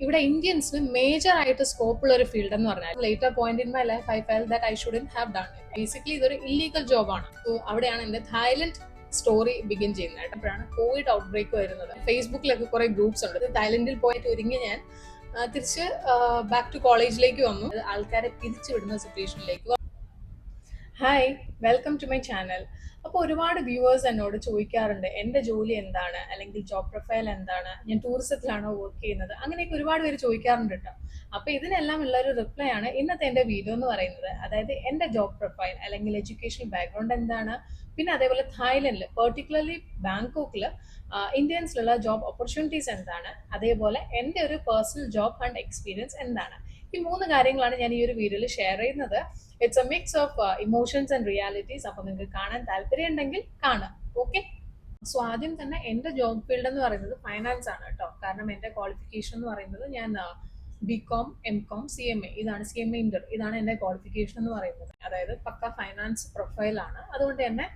ഇവിടെ ഇന്ത്യൻസിന് മേജർ ആയിട്ട് സ്കോപ്പ് ഉള്ള ഒരു ഫീൽഡ് എന്ന് പറഞ്ഞാൽ later point in my life I felt that I shouldn't have done it. Basically ഇതൊരു ഇല്ലീഗൽ ജോബാണ്. സോ അവിടെയാണ് എന്റെ തായ്ലൻഡ് സ്റ്റോറി ബിഗിൻ ചെയ്യുന്നത്. അപ്പോഴാണ് കോവിഡ് ഔട്ട് ബ്രേക്ക് വരുന്നത്. ഫേസ്ബുക്കിലൊക്കെ കുറെ ഗ്രൂപ്പ്സ് ഉണ്ട്. തായ്ലൻഡിൽ പോയിട്ട് ഒരുങ്ങി ഞാൻ തിരിച്ച് ബാക്ക് ടു കോളേജിലേക്ക് വന്നു. ആൾക്കാരെ പിരിച്ചുവിടുന്ന സിറ്റുവേഷനിലേക്ക്. Hi, welcome to my channel. അപ്പോൾ ഒരുപാട് വ്യൂവേഴ്സ് എന്നോട് ചോദിക്കാറുണ്ട് എൻ്റെ ജോലി എന്താണ്, അല്ലെങ്കിൽ ജോബ് പ്രൊഫൈൽ എന്താണ്, ഞാൻ ടൂറിസത്തിലാണോ വർക്ക് ചെയ്യുന്നത്, അങ്ങനെയൊക്കെ ഒരുപാട് പേര് ചോദിക്കാറുണ്ട് കേട്ടോ. അപ്പോൾ ഇതിനെല്ലാം ഉള്ള ഒരു റിപ്ലൈ ആണ് ഇന്നത്തെ എൻ്റെ വീഡിയോ എന്ന് പറയുന്നത്. അതായത് എൻ്റെ ജോബ് പ്രൊഫൈൽ അല്ലെങ്കിൽ എഡ്യൂക്കേഷൻ ബാക്ക്ഗ്രൗണ്ട് എന്താണ്, പിന്നെ അതേപോലെ തായ്ലൻഡിൽ പെർട്ടിക്കുലർലി ബാങ്കോക്കിൽ ഇന്ത്യൻസിലുള്ള ജോബ് ഓപ്പർച്യൂണിറ്റീസ് എന്താണ്, അതേപോലെ എൻ്റെ ഒരു പേഴ്സണൽ ജോബ് ഹണ്ട് എക്സ്പീരിയൻസ് എന്താണ്. ഈ 3 കാര്യങ്ങളാണ് ഞാൻ ഈ ഒരു വീഡിയോയിൽ ഷെയർ ചെയ്യുന്നത്. It's A mix of emotions and realities. അപ്പോൾ നിങ്ങൾക്ക് കാണാൻ താല്പര്യം ഉണ്ടെങ്കിൽ കാണാം. ഓക്കെ. സോ ആദ്യം തന്നെ എൻ്റെ ജോബ് ഫീൽഡ് എന്ന് പറയുന്നത് ഫൈനാൻസ് ആണ് കേട്ടോ. കാരണം എൻ്റെ ക്വാളിഫിക്കേഷൻ എന്ന് പറയുന്നത് ഞാൻ BCom, MCom, CMA, ഇതാണ് CMA ഇന്റർ, ഇതാണ് എൻ്റെ ക്വാളിഫിക്കേഷൻ എന്ന് പറയുന്നത്. അതായത് പക്ക ഫൈനാൻസ് പ്രൊഫൈലാണ്. അതുകൊണ്ട് തന്നെ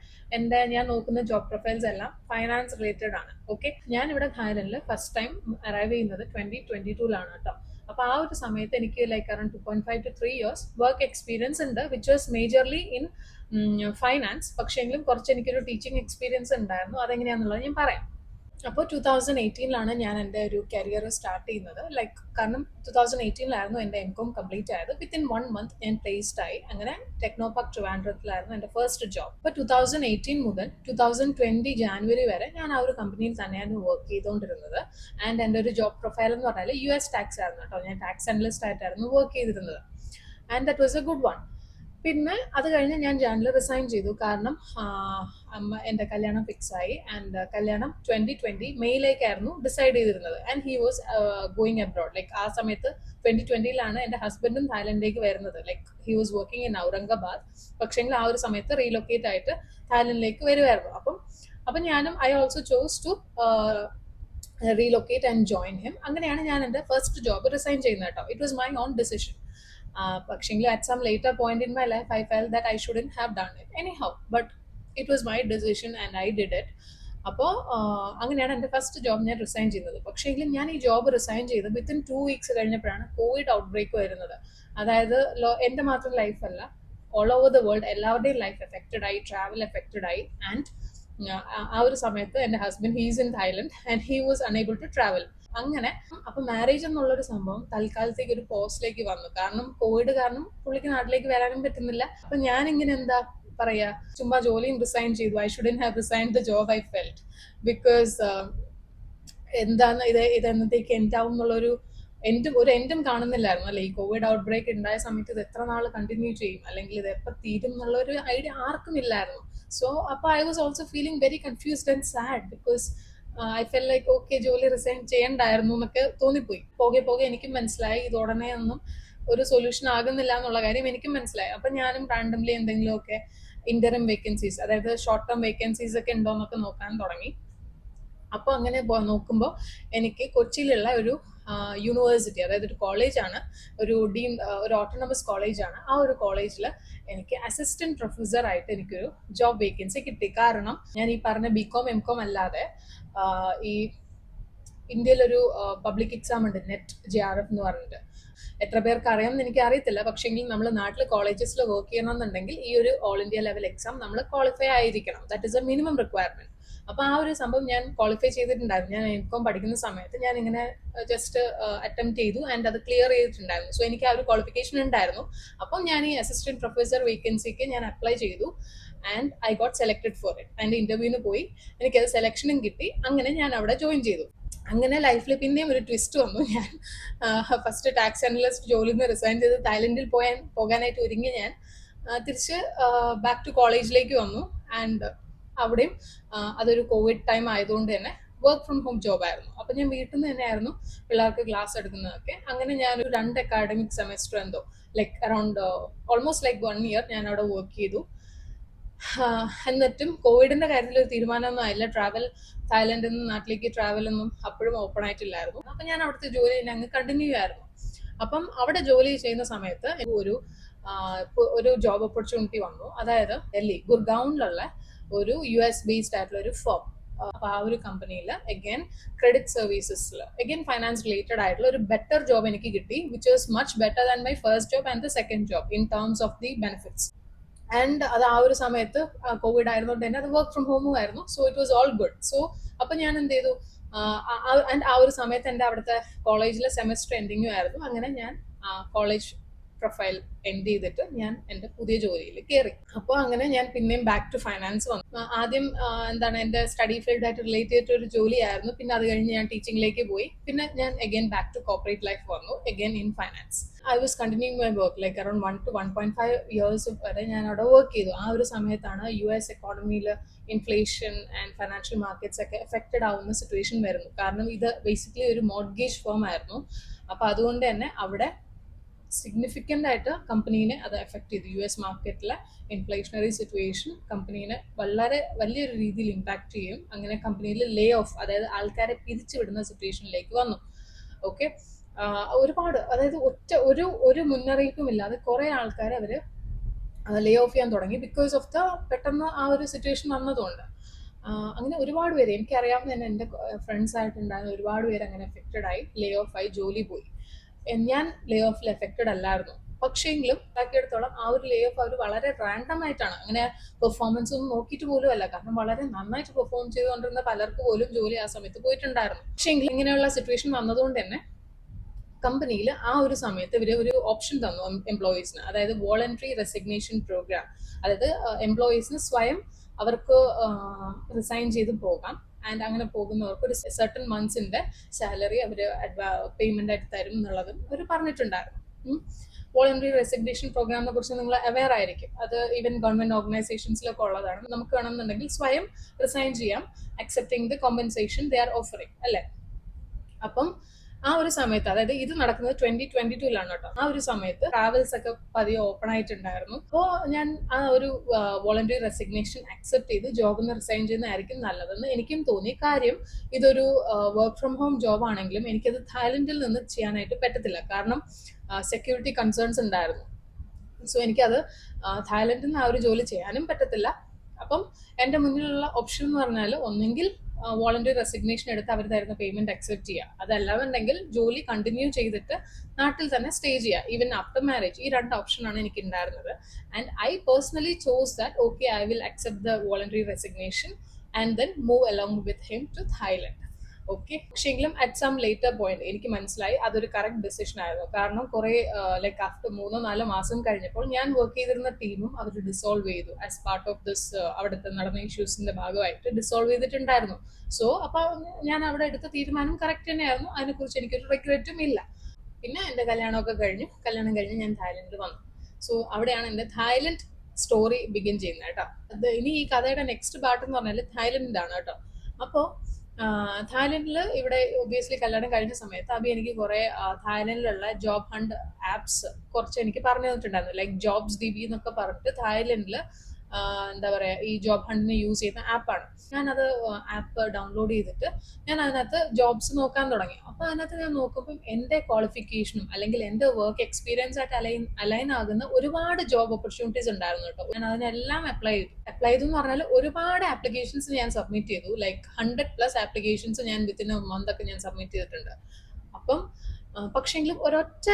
ഞാൻ നോക്കുന്ന ജോബ് പ്രൊഫൈൽസ് എല്ലാം ഫൈനാൻസ് റിലേറ്റഡ് ആണ്. ഓക്കെ. ഞാൻ ഇവിടെ തായ്ലൻഡിൽ ഫസ്റ്റ് ടൈം അറൈവ് ചെയ്യുന്നത് 2022 കേട്ടോ. അപ്പൊ ആ ഒരു സമയത്ത് എനിക്ക് like around 2.5 to 3 years work experience ഉണ്ട്, which was majorly in finance. പക്ഷേ എങ്കിലും കുറച്ച് എനിക്കൊരു ടീച്ചിങ് എക്സ്പീരിയൻസ് ഉണ്ടായിരുന്നു. അതെങ്ങനെയാണെന്നുള്ളത് ഞാൻ പറയാം. അപ്പോൾ 2018 ഞാൻ എൻ്റെ ഒരു കരിയർ സ്റ്റാർട്ട് ചെയ്യുന്നത്. ലൈക്ക് കാരണം 2018 എൻ്റെ MCom കംപ്ലീറ്റ് ആയത്. വിത്തിൻ 1 month ഞാൻ പ്ലേസ്ഡ് ആയി. അങ്ങനെ ടെക്നോപാർക്ക് ട്രിവാൻഡ്രത്തിലായിരുന്നു എൻ്റെ ഫസ്റ്റ് ജോബ്. അപ്പോൾ 2018 മുതൽ 2020 ജാനുവരി വരെ ഞാൻ ആ ഒരു കമ്പനിയിൽ തന്നെയാണ് വർക്ക് ചെയ്തുകൊണ്ടിരുന്നത്. ആൻഡ് എൻ്റെ ഒരു ജോബ് പ്രൊഫൈൽ എന്ന് പറഞ്ഞാൽ US ടാക്സ് ആയിരുന്നു കേട്ടോ. ഞാൻ ടാക്സ് അനലിസ്റ്റ് ആയിട്ടായിരുന്നു വർക്ക് ചെയ്തിരുന്നത്. And that was A good one. പിന്നെ അത് കഴിഞ്ഞ് ഞാൻ ജാനുവരി റിസൈൻ ചെയ്തു. കാരണം എൻ്റെ കല്യാണം ഫിക്സ് ആയി. ആൻഡ് കല്യാണം 2020 മെയ്യിലേക്കായിരുന്നു ഡിസൈഡ് ചെയ്തിരുന്നത്. And he was going abroad. Like ആ സമയത്ത് 2020 എൻ്റെ ഹസ്ബൻഡും തായ്ലൻഡിലേക്ക് വരുന്നത്. Like he was working in Aurangabad. പക്ഷേങ്കിൽ ആ ഒരു സമയത്ത് റീലൊക്കേറ്റ് ആയിട്ട് തായ്ലൻഡിലേക്ക് വരുമായിരുന്നു. അപ്പം ഞാനും I also chose to relocate and join him. അങ്ങനെയാണ് ഞാൻ എൻ്റെ ഫസ്റ്റ് ജോബ് റിസൈൻ ചെയ്യുന്നത് കേട്ടോ. It was my own decision. പക്ഷേങ്കിൽ at some later point in my life I felt that I shouldn't have done it anyhow, but it was my decision and I did it. അപ്പോൾ അങ്ങനെയാണ് എൻ്റെ first job ഞാൻ resign ചെയ്യുന്നത്. പക്ഷേങ്കിലും ഞാൻ ഈ job resign ചെയ്ത് വിത്തിൻ 2 weeks കഴിഞ്ഞപ്പോഴാണ് കോവിഡ് ഔട്ട് ബ്രേക്ക് വരുന്നത്. അതായത് എൻ്റെ മാത്രം ലൈഫല്ല, ഓൾ ഓവർ ദ വേൾഡ് എല്ലാവരുടെയും ലൈഫ് എഫക്റ്റഡ് ആയി, ട്രാവൽ എഫക്റ്റഡ് ആയി. ആൻഡ് ആ ഒരു സമയത്ത് എൻ്റെ husband he's in Thailand and he was unable to travel. അങ്ങനെ അപ്പൊ മാരേജ് എന്നുള്ളൊരു സംഭവം തൽക്കാലത്തേക്ക് ഒരു പോസ്റ്റിലേക്ക് വന്നു. കാരണം കോവിഡ് കാരണം പുള്ളിക്ക് നാട്ടിലേക്ക് വരാനും പറ്റുന്നില്ല. അപ്പൊ ഞാൻ ഇങ്ങനെ എന്താ പറയാ, ചുമ്മാ ജോലിയും റിസൈൻ ചെയ്തു. I shouldn't have resign the job I felt. Because എന്താണ് എന്നത്തേക്ക് എൻഡാവും എന്നുള്ളൊരു എൻഡും കാണുന്നില്ലായിരുന്നു. അല്ലെ, ഈ കോവിഡ് ഔട്ട് ബ്രേക്ക് ഉണ്ടായ സമയത്ത് ഇത് എത്ര നാൾ കണ്ടിന്യൂ ചെയ്യും, അല്ലെങ്കിൽ ഇത് എപ്പോൾ തീരും എന്നുള്ളൊരു ഐഡിയ ആർക്കും ഇല്ലായിരുന്നു. സോ അപ്പൊ I was also feeling very confused and sad. Because I felt like okay, ജോലി റിസൈൻ ചെയ്യണ്ടായിരുന്നു എന്നൊക്കെ തോന്നിപ്പോയി. പോകെ എനിക്കും മനസ്സിലായി ഇത് ഉടനെ ഒന്നും ഒരു സൊല്യൂഷൻ ആകുന്നില്ല എന്നുള്ള കാര്യം എനിക്കും മനസ്സിലായി. അപ്പൊ ഞാനും റാൻഡംലി എന്തെങ്കിലുമൊക്കെ ഇന്ററിം വേക്കൻസീസ്, അതായത് ഷോർട്ട് ടേം വേക്കൻസീസ് ഒക്കെ ഉണ്ടോ എന്നൊക്കെ നോക്കാൻ തുടങ്ങി. അപ്പോൾ അങ്ങനെ നോക്കുമ്പോൾ എനിക്ക് കൊച്ചിയിലുള്ള ഒരു യൂണിവേഴ്സിറ്റി, അതായത് ഒരു കോളേജാണ്, ഒരു ഓട്ടോണമസ് കോളേജാണ്. ആ ഒരു കോളേജിൽ എനിക്ക് അസിസ്റ്റന്റ് പ്രൊഫസർ ആയിട്ട് എനിക്കൊരു ജോബ് വേക്കൻസി കിട്ടി. കാരണം ഞാൻ ഈ പറഞ്ഞ BCom MCom അല്ലാതെ ഈ ഇന്ത്യയിലൊരു പബ്ലിക് എക്സാം ഉണ്ട്, നെറ്റ് JRF എന്ന് പറഞ്ഞിട്ട്. എത്ര പേർക്ക് അറിയാമെന്ന് എനിക്ക് അറിയത്തില്ല. പക്ഷേങ്കിൽ നമ്മൾ നാട്ടിൽ കോളേജസിൽ വർക്ക് ചെയ്യണമെന്നുണ്ടെങ്കിൽ ഈ ഒരു ഓൾ ഇന്ത്യ ലെവൽ എക്സാം നമ്മൾ ക്വാളിഫൈ ആയിരിക്കണം. That is A minimum requirement. അപ്പൊ ആ ഒരു സംഭവം ഞാൻ ക്വാളിഫൈ ചെയ്തിട്ടുണ്ടായിരുന്നു. ഞാൻ MCom പഠിക്കുന്ന സമയത്ത് ഞാൻ ഇങ്ങനെ ജസ്റ്റ് അറ്റംപ്റ്റ് ചെയ്തു ആൻഡ് അത് ക്ലിയർ ചെയ്തിട്ടുണ്ടായിരുന്നു. സോ എനിക്ക് ആ ഒരു ക്വാളിഫിക്കേഷൻ ഉണ്ടായിരുന്നു. അപ്പം ഞാൻ ഈ അസിസ്റ്റന്റ് പ്രൊഫസർ വേക്കൻസിക്ക് ഞാൻ അപ്ലൈ ചെയ്തു. And I got selected for it. And ഇന്റർവ്യൂവിന് പോയി, എനിക്കത് സെലക്ഷനും കിട്ടി. അങ്ങനെ ഞാൻ അവിടെ ജോയിൻ ചെയ്തു. അങ്ങനെ ലൈഫിൽ പിന്നെയും ഒരു ട്വിസ്റ്റ് വന്നു. ഞാൻ ഫസ്റ്റ് ടാക്സ് അനലിസ്റ്റ് ജോലിയിൽ നിന്ന് റിസൈൻ ചെയ്ത് തായ്ലൻഡിൽ പോകാനായിട്ട് ഒരുങ്ങി ഞാൻ തിരിച്ച് ബാക്ക് ടു കോളേജിലേക്ക് വന്നു. ആൻഡ് അവിടെയും അതൊരു കോവിഡ് ടൈം ആയതുകൊണ്ട് തന്നെ വർക്ക് ഫ്രം ഹോം ജോബ് ആയിരുന്നു. അപ്പൊ ഞാൻ വീട്ടിൽ നിന്ന് തന്നെയായിരുന്നു പിള്ളേർക്ക് ക്ലാസ് എടുക്കുന്നതൊക്കെ. അങ്ങനെ ഞാനൊരു 2 അക്കാഡമിക് സെമസ്റ്റർ എന്തോ like around almost like 1 year ഞാൻ അവിടെ വർക്ക് ചെയ്തു. എന്നിട്ടും കോവിഡിന്റെ കാര്യത്തിൽ ഒരു തീരുമാനമൊന്നും ആയില്ല. തായ്ലൻഡിൽ നിന്ന് നാട്ടിലേക്ക് ട്രാവൽ ഒന്നും അപ്പോഴും ഓപ്പൺ ആയിട്ടില്ലായിരുന്നു. അപ്പൊ ഞാൻ അവിടുത്തെ ജോലി അങ്ങ് കണ്ടിന്യൂ ആയിരുന്നു. അപ്പം അവിടെ ജോലി ചെയ്യുന്ന സമയത്ത് ഒരു ജോബ് ഓപ്പർച്യൂണിറ്റി വന്നു. അതായത് ഡൽഹി ഗുർഗാവിലുള്ള ഒരു US ബേസ്ഡ് ആയിട്ടുള്ള ഒരു ഫേം. അപ്പോൾ ആ ഒരു കമ്പനിയിൽ അഗൈൻ ക്രെഡിറ്റ് സർവീസസിൽ അഗൈൻ ഫൈനാൻസ് റിലേറ്റഡ് ആയിട്ടുള്ള ഒരു ബെറ്റർ ജോബ് എനിക്ക് കിട്ടി, which was much better than my first job and the second job in terms of the benefits. And അത് ആ ഒരു സമയത്ത് കോവിഡ് ആയതുകൊണ്ട് തന്നെ അത് വർക്ക് ഫ്രം ഹോമും ആയിരുന്നു. So it was all good. So അപ്പം ഞാൻ എന്ത് ചെയ്തു, ആൻഡ് ആ ഒരു സമയത്ത് എൻ്റെ അവിടുത്തെ കോളേജിലെ സെമസ്റ്റർ എൻഡിങ്ങും ആയിരുന്നു. അങ്ങനെ ഞാൻ കോളേജ് പ്രൊഫൈൽ എൻഡ് ചെയ്തിട്ട് ഞാൻ എൻ്റെ പുതിയ ജോലിയിൽ കയറി. അപ്പോൾ അങ്ങനെ ഞാൻ പിന്നെയും ബാക്ക് ടു ഫൈനാൻസ് വന്നു. ആദ്യം എന്താണ് എൻ്റെ സ്റ്റഡി ഫീൽഡായിട്ട് റിലേറ്റ് ചെയ്തിട്ട് ഒരു ജോലിയായിരുന്നു. പിന്നെ അത് കഴിഞ്ഞ് ഞാൻ ടീച്ചിങ്ങിലേക്ക് പോയി. പിന്നെ ഞാൻ again back to corporate life വന്നു, again in finance. I was continuing my work like around 1 to 1.5 years വരെ ഞാൻ അവിടെ വർക്ക് ചെയ്തു. ആ ഒരു സമയത്താണ് US എക്കോണമിയിൽ ഇൻഫ്ലേഷൻ ആൻഡ് ഫൈനാൻഷ്യൽ മാർക്കറ്റ്സ് ഒക്കെ എഫക്റ്റഡ് ആവുന്ന സിറ്റുവേഷൻ വരുന്നു. കാരണം ഇത് ബേസിക്കലി ഒരു മോർഗേജ് ഫേം ആയിരുന്നു. അപ്പോൾ അതുകൊണ്ട് തന്നെ അവിടെ സിഗ്നിഫിക്കൻ്റ് ആയിട്ട് കമ്പനീനെ അത് എഫക്ട് ചെയ്തു. US മാർക്കറ്റിലെ ഇൻഫ്ലേഷണറി സിറ്റുവേഷൻ കമ്പനീനെ വളരെ വലിയൊരു രീതിയിൽ ഇമ്പാക്ട് ചെയ്യും. അങ്ങനെ കമ്പനിയിൽ ലേ ഓഫ്, അതായത് ആൾക്കാരെ പിരിച്ചു വിടുന്ന സിറ്റുവേഷനിലേക്ക് വന്നു. ഓക്കെ, ഒരുപാട്, അതായത് ഒരു മുന്നറിയിപ്പും ഇല്ലാതെ കുറേ ആൾക്കാരെ അവർ ലേ ഓഫ് ചെയ്യാൻ തുടങ്ങി, ബിക്കോസ് ഓഫ് ദ പെട്ടെന്ന് ആ ഒരു സിറ്റുവേഷൻ വന്നതുകൊണ്ട്. അങ്ങനെ ഒരുപാട് പേര് എനിക്കറിയാവുന്ന തന്നെ എൻ്റെ ഫ്രണ്ട്സ് ആയിട്ടുണ്ടായിരുന്ന ഒരുപാട് പേര് അങ്ങനെ എഫക്റ്റഡ് ആയി, ലേ ഓഫ് ആയി, ജോലി പോയി. ഞാൻ ലേ ഓഫിൽ എഫക്റ്റഡ് അല്ലായിരുന്നു. പക്ഷേങ്കിലും ഉണ്ടാക്കിയെടുത്തോളം ആ ഒരു ലേ ഓഫ് അവർ വളരെ റാൻഡം ആയിട്ടാണ്, അങ്ങനെ പെർഫോമൻസ് ഒന്നും നോക്കിയിട്ട് പോലും അല്ല. കാരണം വളരെ നന്നായിട്ട് പെർഫോം ചെയ്തുകൊണ്ടിരുന്ന പലർക്ക് പോലും ജോലി ആ സമയത്ത് പോയിട്ടുണ്ടായിരുന്നു. പക്ഷേങ്കിൽ ഇങ്ങനെയുള്ള സിറ്റുവേഷൻ വന്നതുകൊണ്ട് തന്നെ കമ്പനിയിൽ ആ ഒരു സമയത്ത് ഇവർ ഒരു ഓപ്ഷൻ തന്നു എംപ്ലോയീസിന്, അതായത് വോളണ്ടറി റെസിഗ്നേഷൻ പ്രോഗ്രാം. അതായത് എംപ്ലോയീസിന് സ്വയം അവർക്ക് റിസൈൻ ചെയ്ത് പോകാം. ആൻഡ് അങ്ങനെ പോകുന്നവർക്ക് ഒരു സർട്ടൺ മന്ത്സിന്റെ സാലറി അവർ പേയ്മെന്റ് ആയിട്ട് തരും എന്നുള്ളതും അവർ പറഞ്ഞിട്ടുണ്ടായിരുന്നു. വോളണ്ടറി റെസിഗ്നേഷൻ പ്രോഗ്രാമിനെ കുറിച്ച് നിങ്ങൾ അവെയർ ആയിരിക്കും. അത് ഈവൻ ഗവൺമെന്റ് ഓർഗനൈസേഷൻസിലൊക്കെ ഉള്ളതാണ്. നമുക്ക് വേണമെന്നുണ്ടെങ്കിൽ സ്വയം റിസൈൻ ചെയ്യാം, accepting the compensation they are offering, അല്ലേ? അപ്പം ആ ഒരു സമയത്ത്, അതായത് ഇത് നടക്കുന്നത് 2022 കേട്ടോ. ആ ഒരു സമയത്ത് ട്രാവൽസ് ഒക്കെ പതിയെ ഓപ്പൺ ആയിട്ടുണ്ടായിരുന്നു. അപ്പോൾ ഞാൻ ആ ഒരു വോളണ്ടറി റെസിഗ്നേഷൻ അക്സെപ്റ്റ് ചെയ്ത് ജോബിൽ നിന്ന് റിസൈൻ ചെയ്യുന്നതായിരിക്കും നല്ലതെന്ന് എനിക്കും തോന്നി. കാര്യം ഇതൊരു വർക്ക് ഫ്രം ഹോം ജോബ് ആണെങ്കിലും എനിക്കത് തായ്ലൻഡിൽ നിന്ന് ചെയ്യാനായിട്ട് പറ്റത്തില്ല, കാരണം സെക്യൂരിറ്റി കൺസേൺസ് ഉണ്ടായിരുന്നു. സോ എനിക്കത് തായ്ലൻഡിൽ നിന്ന് ആ ഒരു ജോലി ചെയ്യാനും പറ്റത്തില്ല. അപ്പം എൻ്റെ മുന്നിലുള്ള ഓപ്ഷൻ എന്ന് പറഞ്ഞാൽ ഒന്നെങ്കിൽ വോളണ്ടറി റെസിഗ്നേഷൻ എടുത്ത് അവർ തരുന്ന പേയ്മെന്റ് അക്സെപ്റ്റ് ചെയ്യുക, അതല്ലാന്നുണ്ടെങ്കിൽ ജോലി കണ്ടിന്യൂ ചെയ്തിട്ട് നാട്ടിൽ തന്നെ സ്റ്റേ ചെയ്യുക ഈവൻ ആഫ്റ്റർ മാരേജ്. ഈ രണ്ട് ഓപ്ഷനാണ് എനിക്ക് ഉണ്ടായിരുന്നത്. And I personally chose that okay, I will accept the voluntary resignation and then move along with him to Thailand. Okay, പക്ഷേങ്കിലും അറ്റ് സം ലേറ്റർ പോയിന്റ് എനിക്ക് മനസ്സിലായി അതൊരു കറക്റ്റ് ഡിസിഷൻ ആയിരുന്നു. കാരണം കുറെ ലൈക്ക് ആഫ്റ്റർ 3-4 മാസം കഴിഞ്ഞപ്പോൾ ഞാൻ വർക്ക് ചെയ്തിരുന്ന ടീമും അവർ ഡിസോൾവ് ചെയ്തു ആസ് പാർട്ട് ഓഫ് ദിസ് അവിടുത്തെ നടന്ന ഇഷ്യൂസിന്റെ ഭാഗമായിട്ട് ഡിസോൾവ് ചെയ്തിട്ടുണ്ടായിരുന്നു. സോ അപ്പൊ ഞാൻ അവിടെ എടുത്ത തീരുമാനം കറക്റ്റ് തന്നെയായിരുന്നു, അതിനെക്കുറിച്ച് എനിക്കൊരു റിഗ്രറ്റും ഇല്ല. പിന്നെ എൻ്റെ കല്യാണം കഴിഞ്ഞ് ഞാൻ തായ്ലൻഡിൽ വന്നു. സോ അവിടെയാണ് എൻ്റെ തായ്ലൻഡ് സ്റ്റോറി ബിഗിൻ ചെയ്യുന്നത് കേട്ടോ. അത് ഇനി ഈ കഥയുടെ നെക്സ്റ്റ് പാർട്ട് എന്ന് പറഞ്ഞാൽ തായ്ലൻഡിലാണ് കേട്ടോ. അപ്പോൾ തായ്ലൻഡിൽ ഇവിടെ ഒബിയസ്ലി കല്യാണം കഴിഞ്ഞ സമയത്ത് അബി എനിക്ക് കുറെ തായ്ലൻഡിലുള്ള ജോബ് ഹണ്ട് ആപ്സ് കുറച്ച് എനിക്ക് പറഞ്ഞു തന്നിട്ടുണ്ടായിരുന്നു. ലൈക്ക് ജോബ്സ് DB എന്നൊക്കെ പറഞ്ഞിട്ട് തായ്ലൻഡിൽ എന്താ പറയാ, ഈ ജോബ് ഹണ്ടിന് യൂസ് ചെയ്യുന്ന ആപ്പാണ്. ഞാനത് ആപ്പ് ഡൗൺലോഡ് ചെയ്തിട്ട് ഞാൻ അതിനകത്ത് ജോബ്സ് നോക്കാൻ തുടങ്ങി. അപ്പോൾ അതിനകത്ത് ഞാൻ നോക്കുമ്പോൾ എൻ്റെ ക്വാളിഫിക്കേഷനും അല്ലെങ്കിൽ എൻ്റെ വർക്ക് എക്സ്പീരിയൻസ് ആയിട്ട് അലൈൻ ആകുന്ന ഒരുപാട് ജോബ് ഓപ്പർച്യൂണിറ്റീസ് ഉണ്ടായിരുന്നു കേട്ടോ. ഞാൻ അതിനെല്ലാം അപ്ലൈ ചെയ്തു എന്ന് പറഞ്ഞാൽ ഒരുപാട് ആപ്ലിക്കേഷൻസ് ഞാൻ സബ്മിറ്റ് ചെയ്തു. ലൈക്ക് 100+ ആപ്ലിക്കേഷൻസ് ഞാൻ വിത്തിൻ എ മന്ത് ഒക്കെ ഞാൻ സബ്മിറ്റ് ചെയ്തിട്ടുണ്ട്. അപ്പം പക്ഷേങ്കിലും ഒരൊറ്റ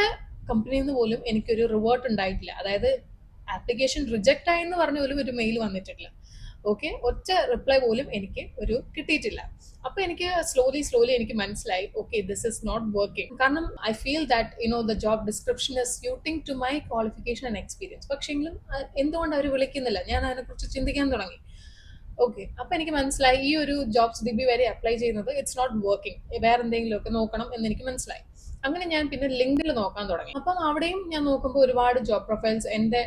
കമ്പനിയിൽ നിന്ന് പോലും എനിക്കൊരു റിവേർട്ട് ഉണ്ടായിട്ടില്ല. അതായത് ആപ്ലിക്കേഷൻ റിജക്റ്റ് ആയി എന്ന് പറഞ്ഞ പോലും ഒരു മെയിൽ വന്നിട്ടില്ല. ഓക്കെ, ഒറ്റ റിപ്ലൈ പോലും എനിക്ക് കിട്ടിയിട്ടില്ല. അപ്പൊ എനിക്ക് സ്ലോലി എനിക്ക് മനസ്സിലായി okay, this is not working. കാരണം I feel that the job description is suiting to my qualification and experience. പക്ഷെങ്കിലും എന്തുകൊണ്ട് അവർ വിളിക്കുന്നില്ല, ഞാൻ അതിനെക്കുറിച്ച് ചിന്തിക്കാൻ തുടങ്ങി. ഓക്കെ, അപ്പൊ എനിക്ക് മനസ്സിലായി ഈ ഒരു ജോബ്സ് DB വരെ അപ്ലൈ ചെയ്യുന്നത് ഇറ്റ്സ് നോട്ട് വർക്കിംഗ്, വേറെ എന്തെങ്കിലും ഒക്കെ നോക്കണം എന്ന് എനിക്ക് മനസ്സിലായി. അങ്ങനെ ഞാൻ പിന്നെ ലിങ്ക്ഡിൽ നോക്കാൻ തുടങ്ങി. അപ്പം അവിടെയും ഞാൻ നോക്കുമ്പോൾ ഒരുപാട് ജോബ് പ്രൊഫൈൽസ് എൻ്റെ